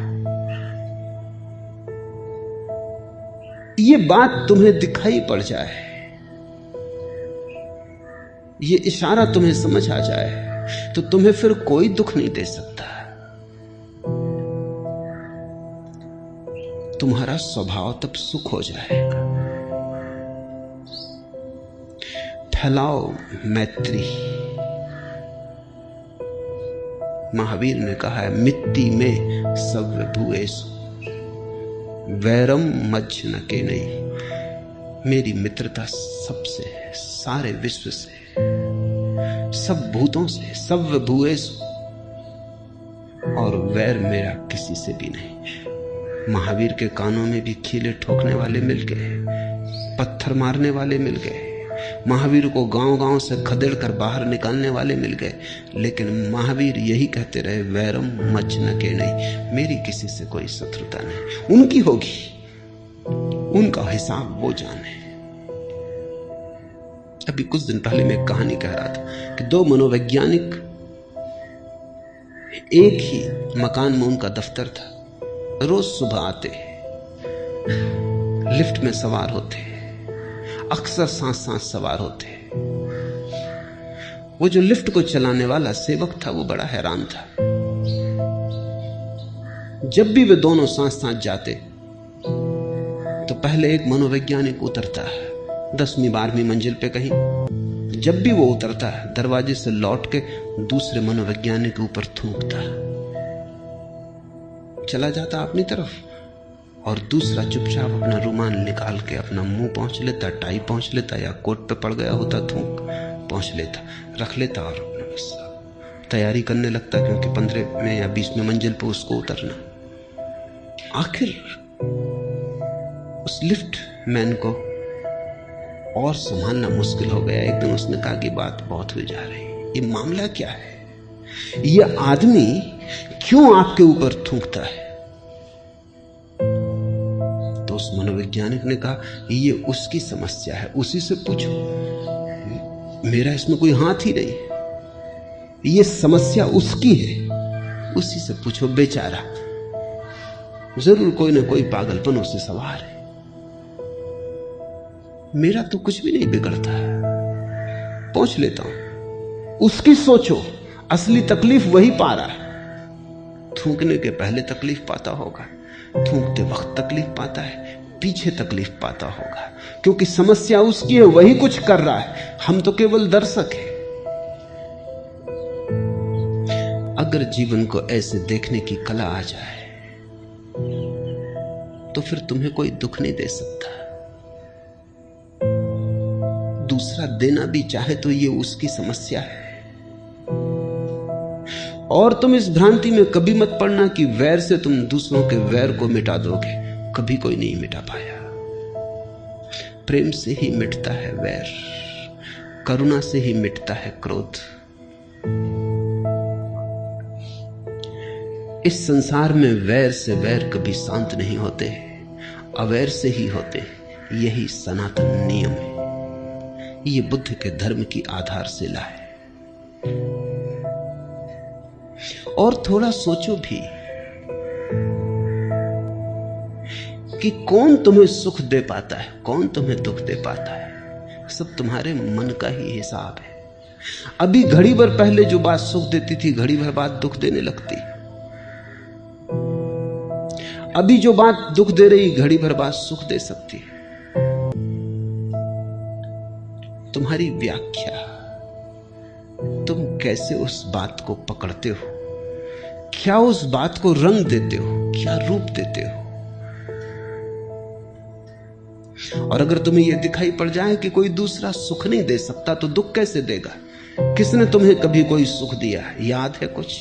ये बात तुम्हें दिखाई पड़ जाए, ये इशारा तुम्हें समझ आ जाए, तो तुम्हें फिर कोई दुख नहीं दे सकता। तुम्हारा स्वभाव तब सुख हो जाएगा। फैलाओ मैत्री। महावीर ने कहा है, मिट्टी में सब भूएसु वैरम मज्ज न के नहीं। मेरी मित्रता सबसे है, सारे विश्व से, सब भूतों से, सब भूएसु, और वैर मेरा किसी से भी नहीं। महावीर के कानों में भी खीले ठोकने वाले मिल गए, पत्थर मारने वाले मिल गए, महावीर को गांव-गांव से खदेड़ कर बाहर निकालने वाले मिल गए, लेकिन महावीर यही कहते रहे, वैरम मच न के नहीं, मेरी किसी से कोई शत्रुता नहीं। उनकी होगी, उनका हिसाब वो जाने। अभी कुछ दिन पहले मैं एक कहानी कह रहा था कि दो मनोवैज्ञानिक, एक ही मकान में उनका दफ्तर था, रोज सुबह आते, लिफ्ट में सवार होते, अक्सर साथ साथ सवार होते। वो जो लिफ्ट को चलाने वाला सेवक था वो बड़ा हैरान था। जब भी वे दोनों साथ साथ जाते तो पहले एक मनोवैज्ञानिक उतरता है 10वीं 12वीं मंजिल पे कहीं। जब भी वो उतरता है दरवाजे से लौट के दूसरे मनोवैज्ञानिक के ऊपर थूकता, चला जाता अपनी तरफ, और दूसरा चुपचाप अपना रुमाल निकाल के अपना मुंह पहुंच लेता, टाई पहुंच लेता, या कोट पे पड़ गया होता थूक पहुंच लेता, रख लेता और अपना बस तैयारी करने लगता, क्योंकि 15वें या 20वें मंजिल पे उसको उतरना। आखिर उस लिफ्ट मैन को और संभालना मुश्किल हो गया। एक दिन उसने कहा कि बात बहुत हुई जा रही, ये मामला क्या है, ये आदमी क्यों आपके ऊपर थूकता है? तो उस मनोवैज्ञानिक ने कहा, ये उसकी समस्या है, उसी से पूछो, मेरा इसमें कोई हाथ ही नहीं, ये समस्या उसकी है, उसी से पूछो, बेचारा, जरूर कोई ना कोई पागलपन उससे सवार है, मेरा तो कुछ भी नहीं बिगड़ता है, पहुंच लेता हूं, उसकी सोचो, असली तकलीफ वही पा रहा है। थूकने के पहले तकलीफ पाता होगा, थूकते वक्त तकलीफ पाता है, पीछे तकलीफ पाता होगा, क्योंकि समस्या उसकी है, वही कुछ कर रहा है, हम तो केवल दर्शक हैं। अगर जीवन को ऐसे देखने की कला आ जाए तो फिर तुम्हें कोई दुख नहीं दे सकता। दूसरा देना भी चाहे तो ये उसकी समस्या है। और तुम इस भ्रांति में कभी मत पड़ना कि वैर से तुम दूसरों के वैर को मिटा दोगे, कभी कोई नहीं मिटा पाया। प्रेम से ही मिटता है वैर, करुणा से ही मिटता है क्रोध। इस संसार में वैर से वैर कभी शांत नहीं होते, अवैर से ही होते, यही सनातन नियम है, ये बुद्ध के धर्म की आधारशिला है। और थोड़ा सोचो भी कि कौन तुम्हें सुख दे पाता है, कौन तुम्हें दुख दे पाता है, सब तुम्हारे मन का ही हिसाब है। अभी घड़ी भर पहले जो बात सुख देती थी, घड़ी भर बाद दुख देने लगती। अभी जो बात दुख दे रही, घड़ी भर बाद सुख दे सकती है। तुम्हारी व्याख्या, तुम कैसे उस बात को पकड़ते हो, क्या उस बात को रंग देते हो, क्या रूप देते हो। और अगर तुम्हें यह दिखाई पड़ जाए कि कोई दूसरा सुख नहीं दे सकता तो दुख कैसे देगा? किसने तुम्हें कभी कोई सुख दिया, याद है कुछ?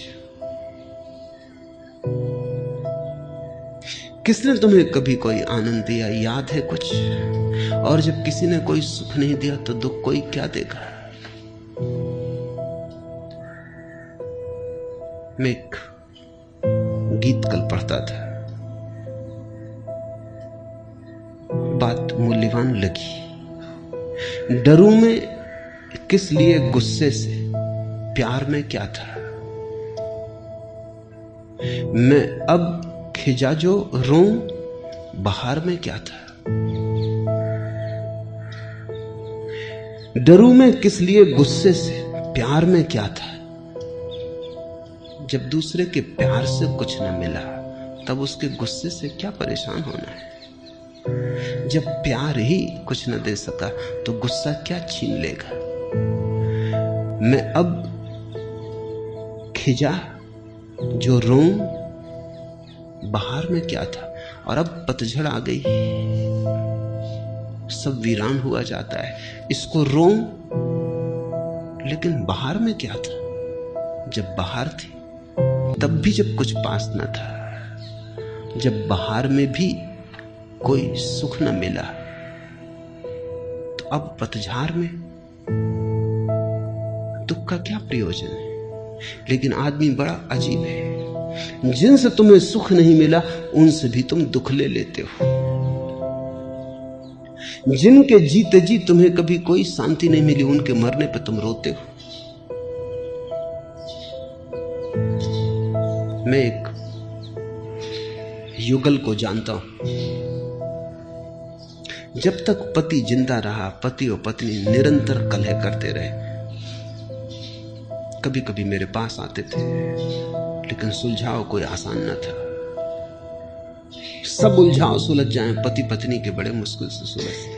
किसने तुम्हें कभी कोई आनंद दिया, याद है कुछ? और जब किसी ने कोई सुख नहीं दिया तो दुख कोई क्या देगा? मैं एक गीत कल पढ़ता था, बात मूल्यवान लगी। डरूं में किस लिए गुस्से से, प्यार में क्या था, मैं अब खिजा जो रों, बहार में क्या था। डरूं में किस लिए गुस्से से, प्यार में क्या था। जब दूसरे के प्यार से कुछ न मिला तब उसके गुस्से से क्या परेशान होना है। जब प्यार ही कुछ न दे सका तो गुस्सा क्या छीन लेगा। मैं अब खिजा जो रों, बहार में क्या था। और अब पतझड़ आ गई, सब वीरान हुआ जाता है। इसको रोऊं, लेकिन बाहर में क्या था? जब बाहर थी तब भी जब कुछ पास न था, जब बाहर में भी कोई सुख न मिला, तो अब पतझड़ में दुख का क्या प्रयोजन है? लेकिन आदमी बड़ा अजीब है, जिनसे तुम्हें सुख नहीं मिला उनसे भी तुम दुख ले लेते हो। जिनके जीते जी तुम्हें कभी कोई शांति नहीं मिली, उनके मरने पर तुम रोते हो। मैं एक युगल को जानता हूं। जब तक पति जिंदा रहा, पति और पत्नी निरंतर कलह करते रहे। कभी कभी मेरे पास आते थे, लेकिन सुलझाव कोई आसान न था। सब उलझाव सुलझ जाएं, पति पत्नी के बड़े मुश्किल से सुलझते,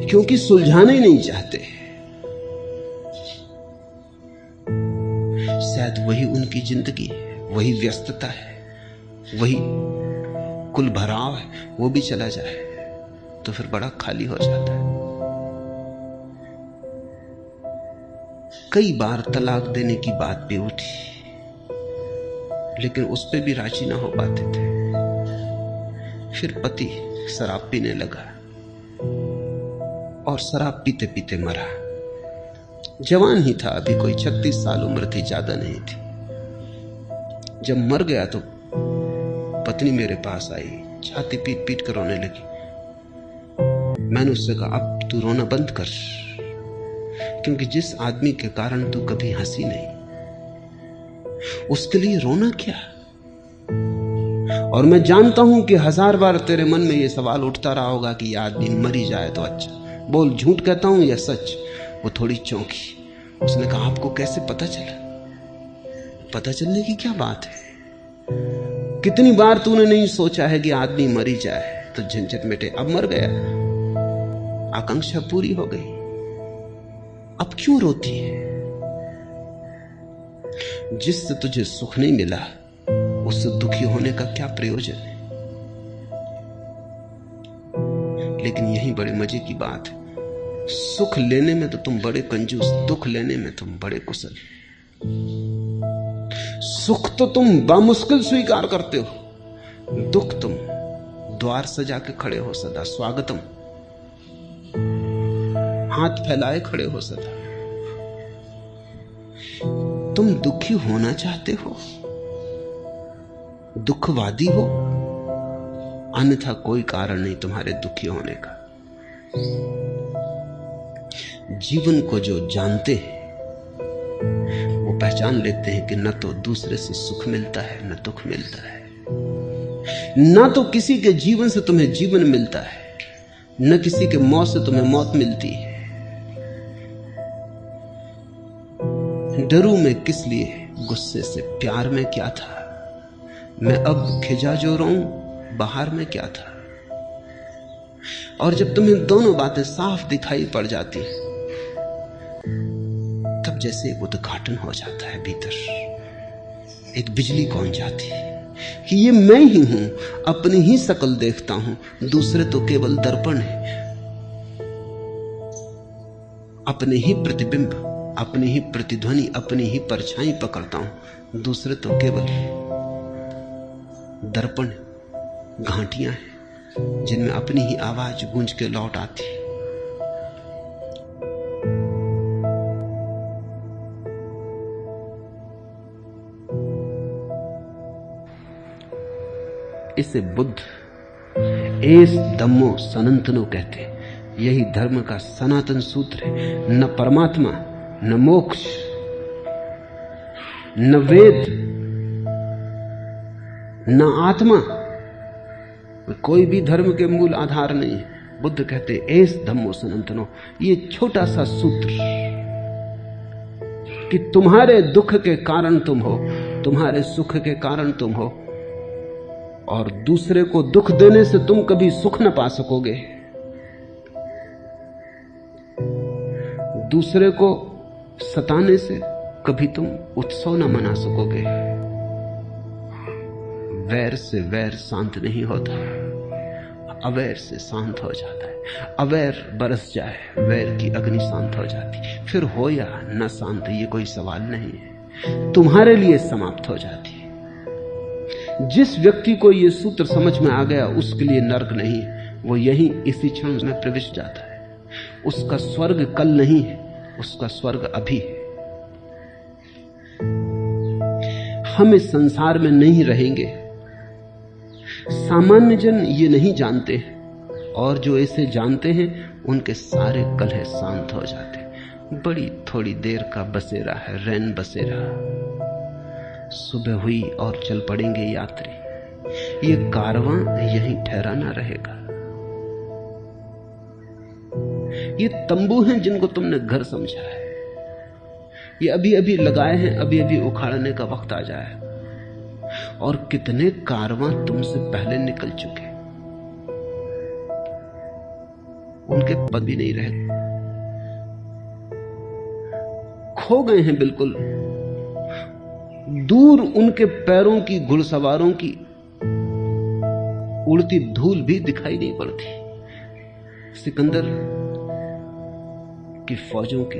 क्योंकि सुलझाना ही नहीं चाहते। शायद वही उनकी जिंदगी है, वही व्यस्तता है, वही कुल भराव है, वो भी चला जाए तो फिर बड़ा खाली हो जाता है। कई बार तलाक देने की बात भी उठी, लेकिन उस पे भी राजी ना हो पाते थे। फिर पति शराब पीने लगा और शराब पीते पीते मरा। जवान ही था, अभी कोई 36 साल उम्र थी, ज्यादा नहीं थी। जब मर गया तो पत्नी मेरे पास आई, छाती पीट पीट कर रोने लगी। मैंने उससे कहा, अब तू रोना बंद कर, क्योंकि जिस आदमी के कारण तू कभी हंसी नहीं, उसके लिए रोना क्या? और मैं जानता हूं कि 1000 बार तेरे मन में यह सवाल उठता रहा होगा कि यह आदमी मर ही जाए तो अच्छा। बोल, झूठ कहता हूं या सच? वो थोड़ी चौंकी। उसने कहा, आपको कैसे पता चला? पता चलने की क्या बात है? कितनी बार तूने नहीं सोचा है कि आदमी मर ही जाए तो झंझट मिटे। अब मर गया, आकांक्षा पूरी हो गई, अब क्यों रोती है? जिससे तुझे सुख नहीं मिला उससे दुखी होने का क्या प्रयोजन है? लेकिन यही बड़े मजे की बात है, सुख लेने में तो तुम बड़े कंजूस, दुख लेने में तुम बड़े कुशल। सुख तो तुम बामुश्किल स्वीकार करते हो, दुख तुम द्वार सजा के खड़े हो सदा, स्वागतम, हाथ फैलाए खड़े हो सदा। तुम दुखी होना चाहते हो, दुखवादी हो, अन्यथा कोई कारण नहीं तुम्हारे दुखी होने का। जीवन को जो जानते हैं वो पहचान लेते हैं कि न तो दूसरे से सुख मिलता है न दुख मिलता है, न तो किसी के जीवन से तुम्हें जीवन मिलता है, न किसी के मौत से तुम्हें मौत मिलती है। डरूं मैं किस लिए, गुस्से से प्यार में क्या था, मैं अब खिजा जो रहूं, बाहर में क्या था। और जब तुम्हें दोनों बातें साफ दिखाई पड़ जाती हैं, तब जैसे एक उद्घाटन हो जाता है भीतर, एक बिजली कौन जाती है कि ये मैं ही हूं, अपनी ही शक्ल देखता हूं, दूसरे तो केवल दर्पण है। अपने ही प्रतिबिंब, अपनी ही प्रतिध्वनि, अपनी ही परछाई पकड़ता हूं, दूसरे तो केवल दर्पण, घाटियां हैं जिनमें अपनी ही आवाज गूंज के लौट आती है। इसे बुद्ध एस धम्मो सनातनो कहते हैं। यही धर्म का सनातन सूत्र है। न परमात्मा, न मोक्ष, न वेद, न आत्मा, कोई भी धर्म के मूल आधार नहीं है। बुद्ध कहते हैं एस धम्मो सनातनो। ये छोटा सा सूत्र कि तुम्हारे दुख के कारण तुम हो, तुम्हारे सुख के कारण तुम हो, और दूसरे को दुख देने से तुम कभी सुख न पा सकोगे, दूसरे को सताने से कभी तुम उत्सव न मना सकोगे। वैर से वैर शांत नहीं होता, अवैर से शांत हो जाता है। अवैर बरस जाए, वैर की अग्नि शांत हो जाती। फिर हो या न शांत, ये कोई सवाल नहीं है, तुम्हारे लिए समाप्त हो जाती है। जिस व्यक्ति को ये सूत्र समझ में आ गया उसके लिए नर्क नहीं है, वो यही इसी क्षण में प्रवेश जाता है। उसका स्वर्ग कल नहीं है, उसका स्वर्ग अभी है। हम इस संसार में नहीं रहेंगे, सामान्य जन ये नहीं जानते, और जो इसे जानते हैं उनके सारे कलह शांत हो जाते। बड़ी थोड़ी देर का बसेरा है, रैन बसेरा। सुबह हुई और चल पड़ेंगे यात्री। ये कारवां यहीं ठहरा ना रहेगा। ये तंबू हैं जिनको तुमने घर समझा है, ये अभी अभी लगाए हैं, अभी अभी उखाड़ने का वक्त आ जाए। और कितने कारवां तुमसे पहले निकल चुके, उनके पद भी नहीं रहे, खो गए हैं बिल्कुल। दूर उनके पैरों की, घुड़सवारों की उड़ती धूल भी दिखाई नहीं पड़ती। सिकंदर की फौजों की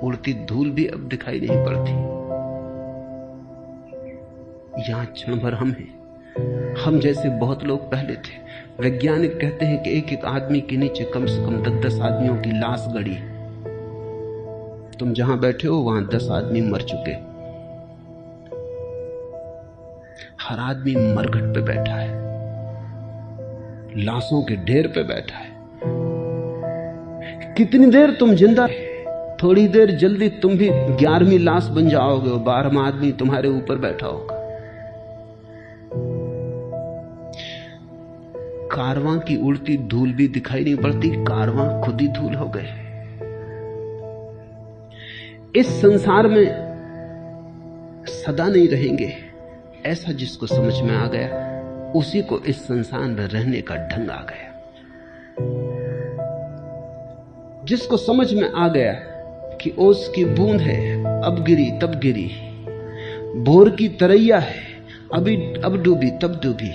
उड़ती धूल भी अब दिखाई नहीं पड़ती। यहां क्षण भर हम हैं। हम जैसे बहुत लोग पहले थे। वैज्ञानिक कहते हैं कि एक एक आदमी के नीचे कम से कम 10-10 आदमियों की लाश गड़ी। तुम जहां बैठे हो वहां 10 आदमी मर चुके। हर आदमी मरघट पे बैठा है, लाशों के ढेर पे बैठा है। कितनी देर तुम जिंदा, थोड़ी देर जल्दी तुम भी 11वीं लाश बन जाओगे और 12वां आदमी तुम्हारे ऊपर बैठा होगा। कारवां की उड़ती धूल भी दिखाई नहीं पड़ती, कारवां खुद ही धूल हो गए। इस संसार में सदा नहीं रहेंगे, ऐसा जिसको समझ में आ गया उसी को इस संसार में रहने का ढंग आ गया। जिसको समझ में आ गया कि ओस की बूंद है, अब गिरी तब गिरी, भोर की तरैया है, अभी अब डूबी तब डूबी,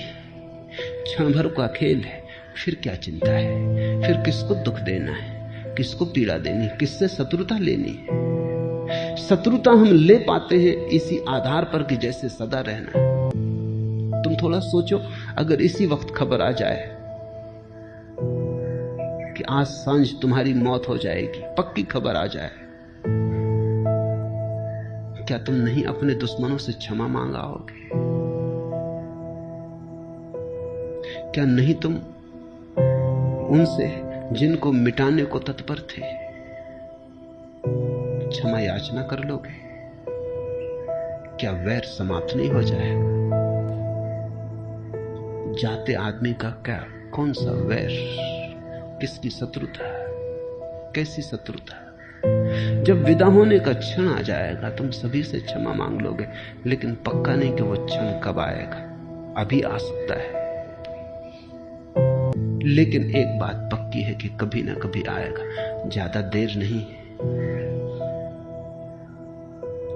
क्षण भर का खेल है, फिर क्या चिंता है, फिर किसको दुख देना है, किसको पीड़ा देनी, किससे शत्रुता लेनी है। शत्रुता हम ले पाते हैं इसी आधार पर कि जैसे सदा रहना है। तुम थोड़ा सोचो, अगर इसी वक्त खबर आ जाए कि आज सांझ तुम्हारी मौत हो जाएगी, पक्की खबर आ जाए, क्या तुम नहीं अपने दुश्मनों से क्षमा मांगा होगे? क्या नहीं तुम उनसे जिनको मिटाने को तत्पर थे क्षमा याचना कर लोगे? क्या वैर समाप्त नहीं हो जाएगा? जाते आदमी का क्या, कौन सा वैर, किसकी शत्रुता, कैसी शत्रुता? जब विदा होने का क्षण आ जाएगा तुम सभी से क्षमा मांग लोगे, लेकिन पक्का नहीं कि वो क्षण कब आएगा। अभी आ सकता है, लेकिन एक बात पक्की है कि कभी ना कभी आएगा, ज्यादा देर नहीं है।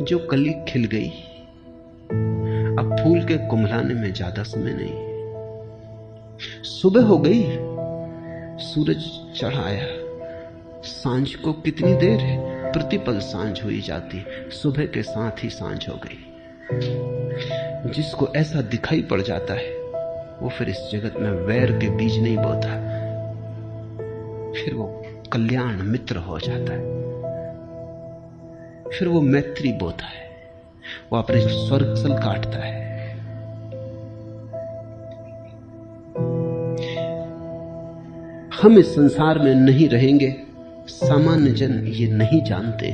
जो कली खिल गई, अब फूल के कुम्हलाने में ज्यादा समय नहीं। सुबह हो गई, सूरज चढ़ आया, सांझ को कितनी देर है, प्रतिपल सांझ हुई जाती, सुबह के साथ ही सांझ हो गई। जिसको ऐसा दिखाई पड़ जाता है वो फिर इस जगत में वैर के बीज नहीं बोता, फिर वो कल्याण मित्र हो जाता है, फिर वो मैत्री बोता है, वो अपने स्वर्ग सल काटता है। हम इस संसार में नहीं रहेंगे, सामान्य जन ये नहीं जानते,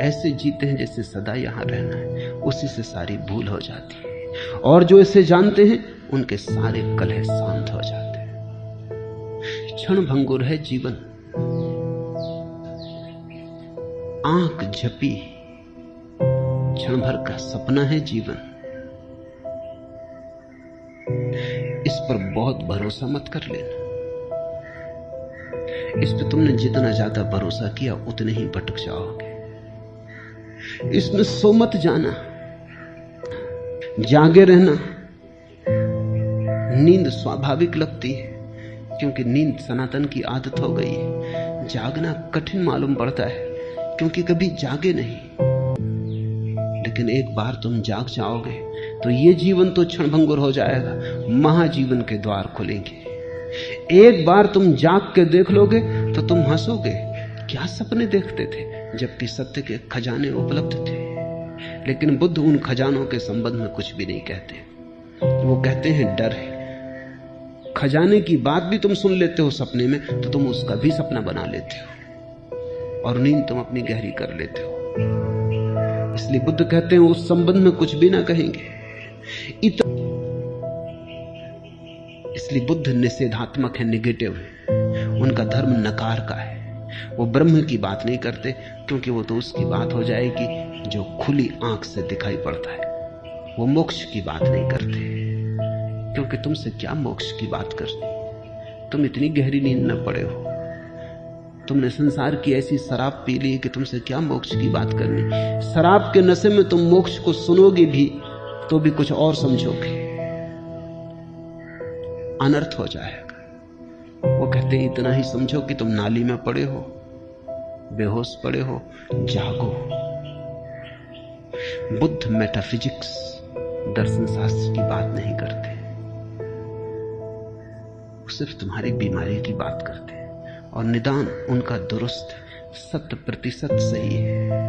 ऐसे जीते हैं जैसे सदा यहां रहना है, उसी से सारी भूल हो जाती है। और जो इसे जानते हैं उनके सारे कलह शांत हो जाते हैं। क्षण भंगुर है जीवन, आंख झपी, क्षण भर का सपना है जीवन। इस पर बहुत भरोसा मत कर लेना। इस पे तुमने जितना ज्यादा भरोसा किया उतने ही भटक जाओगे। इसमें सो मत जाना, जागे रहना, नींद स्वाभाविक लगती है क्योंकि नींद सनातन की आदत हो गई है। जागना कठिन मालूम पड़ता है क्योंकि कभी जागे नहीं। लेकिन एक बार तुम जाग जाओगे तो ये जीवन तो क्षणभंगुर हो जाएगा, महाजीवन के द्वार खुलेंगे। एक बार तुम जाग के देख लोगे तो तुम हंसोगे, क्या सपने देखते थे, जबकि सत्य के खजाने उपलब्ध थे। लेकिन बुद्ध उन खजानों के संबंध में कुछ भी नहीं कहते। वो कहते हैं डर है। खजाने की बात भी तुम सुन लेते हो सपने में तो तुम उसका भी सपना बना लेते हो और नींद तुम अपनी गहरी कर लेते हो। इसलिए बुद्ध कहते हैं उस संबंध में कुछ भी ना कहेंगे। इसलिए बुद्ध निषेधात्मक है, नेगेटिव है। उनका धर्म नकार का है। वो ब्रह्म की बात नहीं करते क्योंकि वो तो उसकी बात हो जाएगी जो खुली आंख से दिखाई पड़ता है। वो मोक्ष की बात नहीं करते क्योंकि तुमसे क्या मोक्ष की बात करनी। तुम इतनी गहरी नींद में पड़े हो, तुमने संसार की ऐसी शराब पी ली कि तुमसे क्या मोक्ष की बात करनी। शराब के नशे में तुम मोक्ष को सुनोगे भी तो भी कुछ और समझोगे, अनर्थ हो जाएगा। वो कहते हैं इतना ही समझो कि तुम नाली में पड़े हो, बेहोश पड़े हो, जागो। बुद्ध मेटाफिजिक्स, दर्शन शास्त्र की बात नहीं करते, वो सिर्फ तुम्हारी बीमारी की बात करते हैं। और निदान उनका दुरुस्त 100% सही है।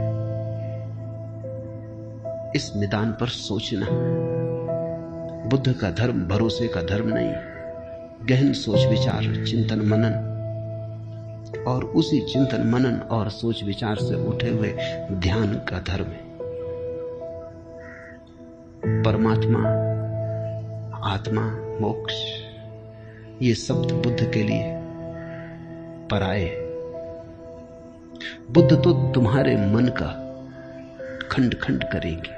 इस निदान पर सोचना। बुद्ध का धर्म भरोसे का धर्म नहीं, गहन सोच विचार, चिंतन मनन, और उसी चिंतन मनन और सोच विचार से उठे हुए ध्यान का धर्म है। परमात्मा, आत्मा, मोक्ष, ये शब्द बुद्ध के लिए पराये। बुद्ध तो तुम्हारे मन का खंड खंड करेंगे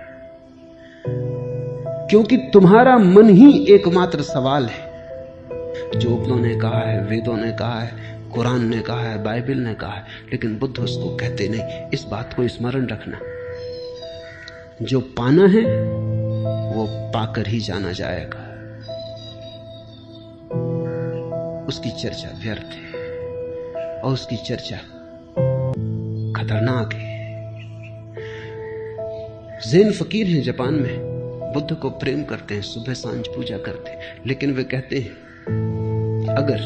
क्योंकि तुम्हारा मन ही एकमात्र सवाल है। जो उपनों ने कहा है, वेदों ने कहा है, कुरान ने कहा है, बाइबल ने कहा है, लेकिन बुद्ध उसको कहते नहीं। इस बात को स्मरण रखना, जो पाना है वो पाकर ही जाना जाएगा। उसकी चर्चा व्यर्थ है और उसकी चर्चा खतरनाक है। ज़ेन फकीर हैं जापान में, बुद्ध को प्रेम करते हैं, सुबह सांझ पूजा करते हैं, लेकिन वे कहते हैं अगर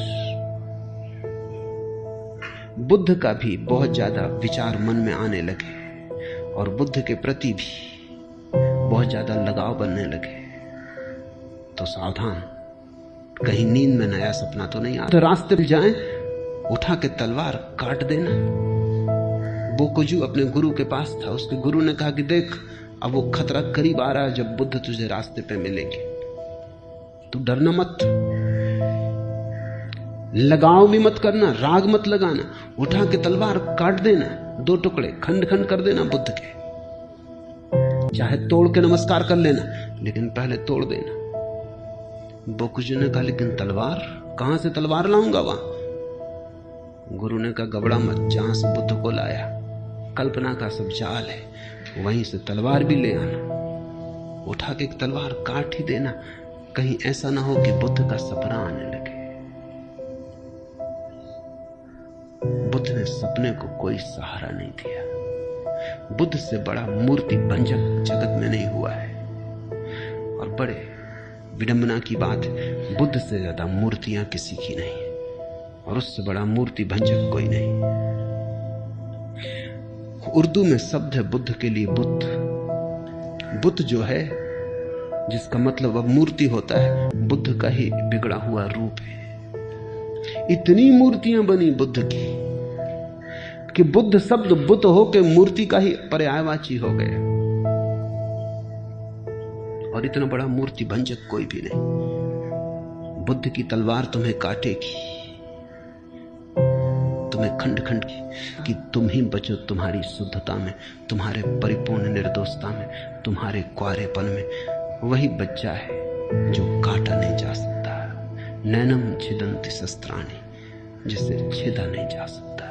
बुद्ध का भी बहुत ज्यादा विचार मन में आने लगे और बुद्ध के प्रति भी बहुत ज्यादा लगाव बनने लगे तो सावधान, कहीं नींद में नया सपना तो नहीं आता। रास्ते पे जाएं, उठा के तलवार काट देना। बोकुजू अपने गुरु के पास था, उसके गुरु ने कहा कि देख अब वो खतरा करीब आ रहा है जब बुद्ध तुझे रास्ते पे मिलेंगे, तू डरना मत, लगाव भी मत करना, राग मत लगाना, उठा के तलवार काट देना, 2 टुकड़े खंड खंड कर देना बुद्ध के, चाहे तोड़ के नमस्कार कर लेना, लेकिन पहले तोड़ देना। बोकुजू ने कहा लेकिन तलवार कहां से तलवार लाऊंगा वहां? गुरु ने कहा घबरा मत, जहां से बुद्ध को लाया कल्पना का सब जाल है, वहीं से तलवार भी ले आना, उठा के एक तलवार काट ही देना, कहीं ऐसा ना हो कि बुद्ध का सपना आने लगे। बुद्ध ने सपने को कोई सहारा नहीं दिया। बुद्ध से बड़ा मूर्ति भंजक जगत में नहीं हुआ है। और बड़े विडंबना की बात है, बुद्ध से ज्यादा मूर्तियां किसी की नहीं और उससे बड़ा मूर्ति भंजक कोई नहीं। उर्दू में शब्द है बुद्ध के लिए बुद्ध। बुद्ध जो है, जिसका मतलब अब मूर्ति होता है, बुद्ध का ही बिगड़ा हुआ रूप है। इतनी मूर्तियां बनी बुद्ध की कि बुद्ध शब्द बुद्ध होकर मूर्ति का ही पर्यायवाची हो गया। और इतना बड़ा मूर्ति भंजक कोई भी नहीं। बुद्ध की तलवार तुम्हें काटेगी, तुम्हें खंड खंड कि तुम ही बचो तुम्हारी शुद्धता में, तुम्हारे परिपूर्ण निर्दोषता में, तुम्हारे क्वारेपन में। वही बच्चा है जो काटा नहीं जा सकता। नैनम छिदन्ति शस्त्राणि, जिसे छेदा नहीं जा सकता,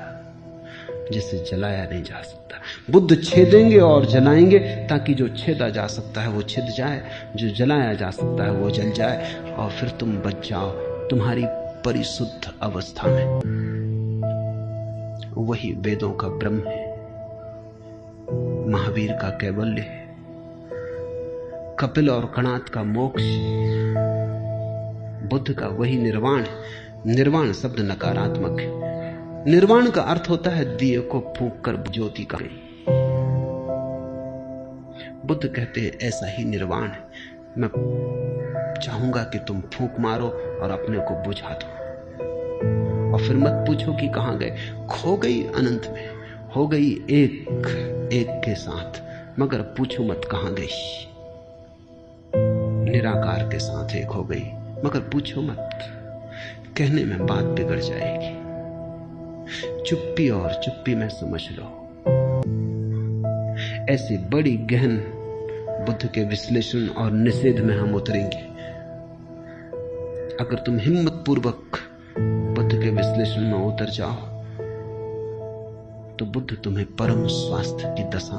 जिसे जलाया नहीं जा सकता। बुद्ध छेदेंगे और जलाएंगे ताकि जो छेदा जा सकता है वो छिद जाए, जो जलाया जा सकता है वो जल जाए, और फिर तुम बच जाओ तुम्हारी परिशुद्ध अवस्था में। वही वेदों का ब्रह्म है, महावीर का कैवल्य है, कपिल और कणाद का मोक्ष, बुद्ध का वही निर्वाण है। निर्वाण शब्द नकारात्मक है। निर्वाण का अर्थ होता है दिए को फूंक कर ज्योति का। बुद्ध कहते हैं ऐसा ही निर्वाण है। मैं चाहूंगा कि तुम फूंक मारो और अपने को बुझा दो, और फिर मत पूछो कि कहां गए। खो गई अनंत में, हो गई एक एक के साथ, मगर पूछो मत कहां गई। निराकार के साथ एक हो गई, मगर पूछो मत। कहने में बात बिगड़ जाएगी। चुप्पी और चुप्पी में समझ लो। ऐसी बड़ी गहन बुद्ध के विश्लेषण और निषेध में हम उतरेंगे। अगर तुम हिम्मत पूर्वक बुद्ध के विश्लेषण में उतर जाओ तो बुद्ध तुम्हें परम स्वास्थ्य की दशा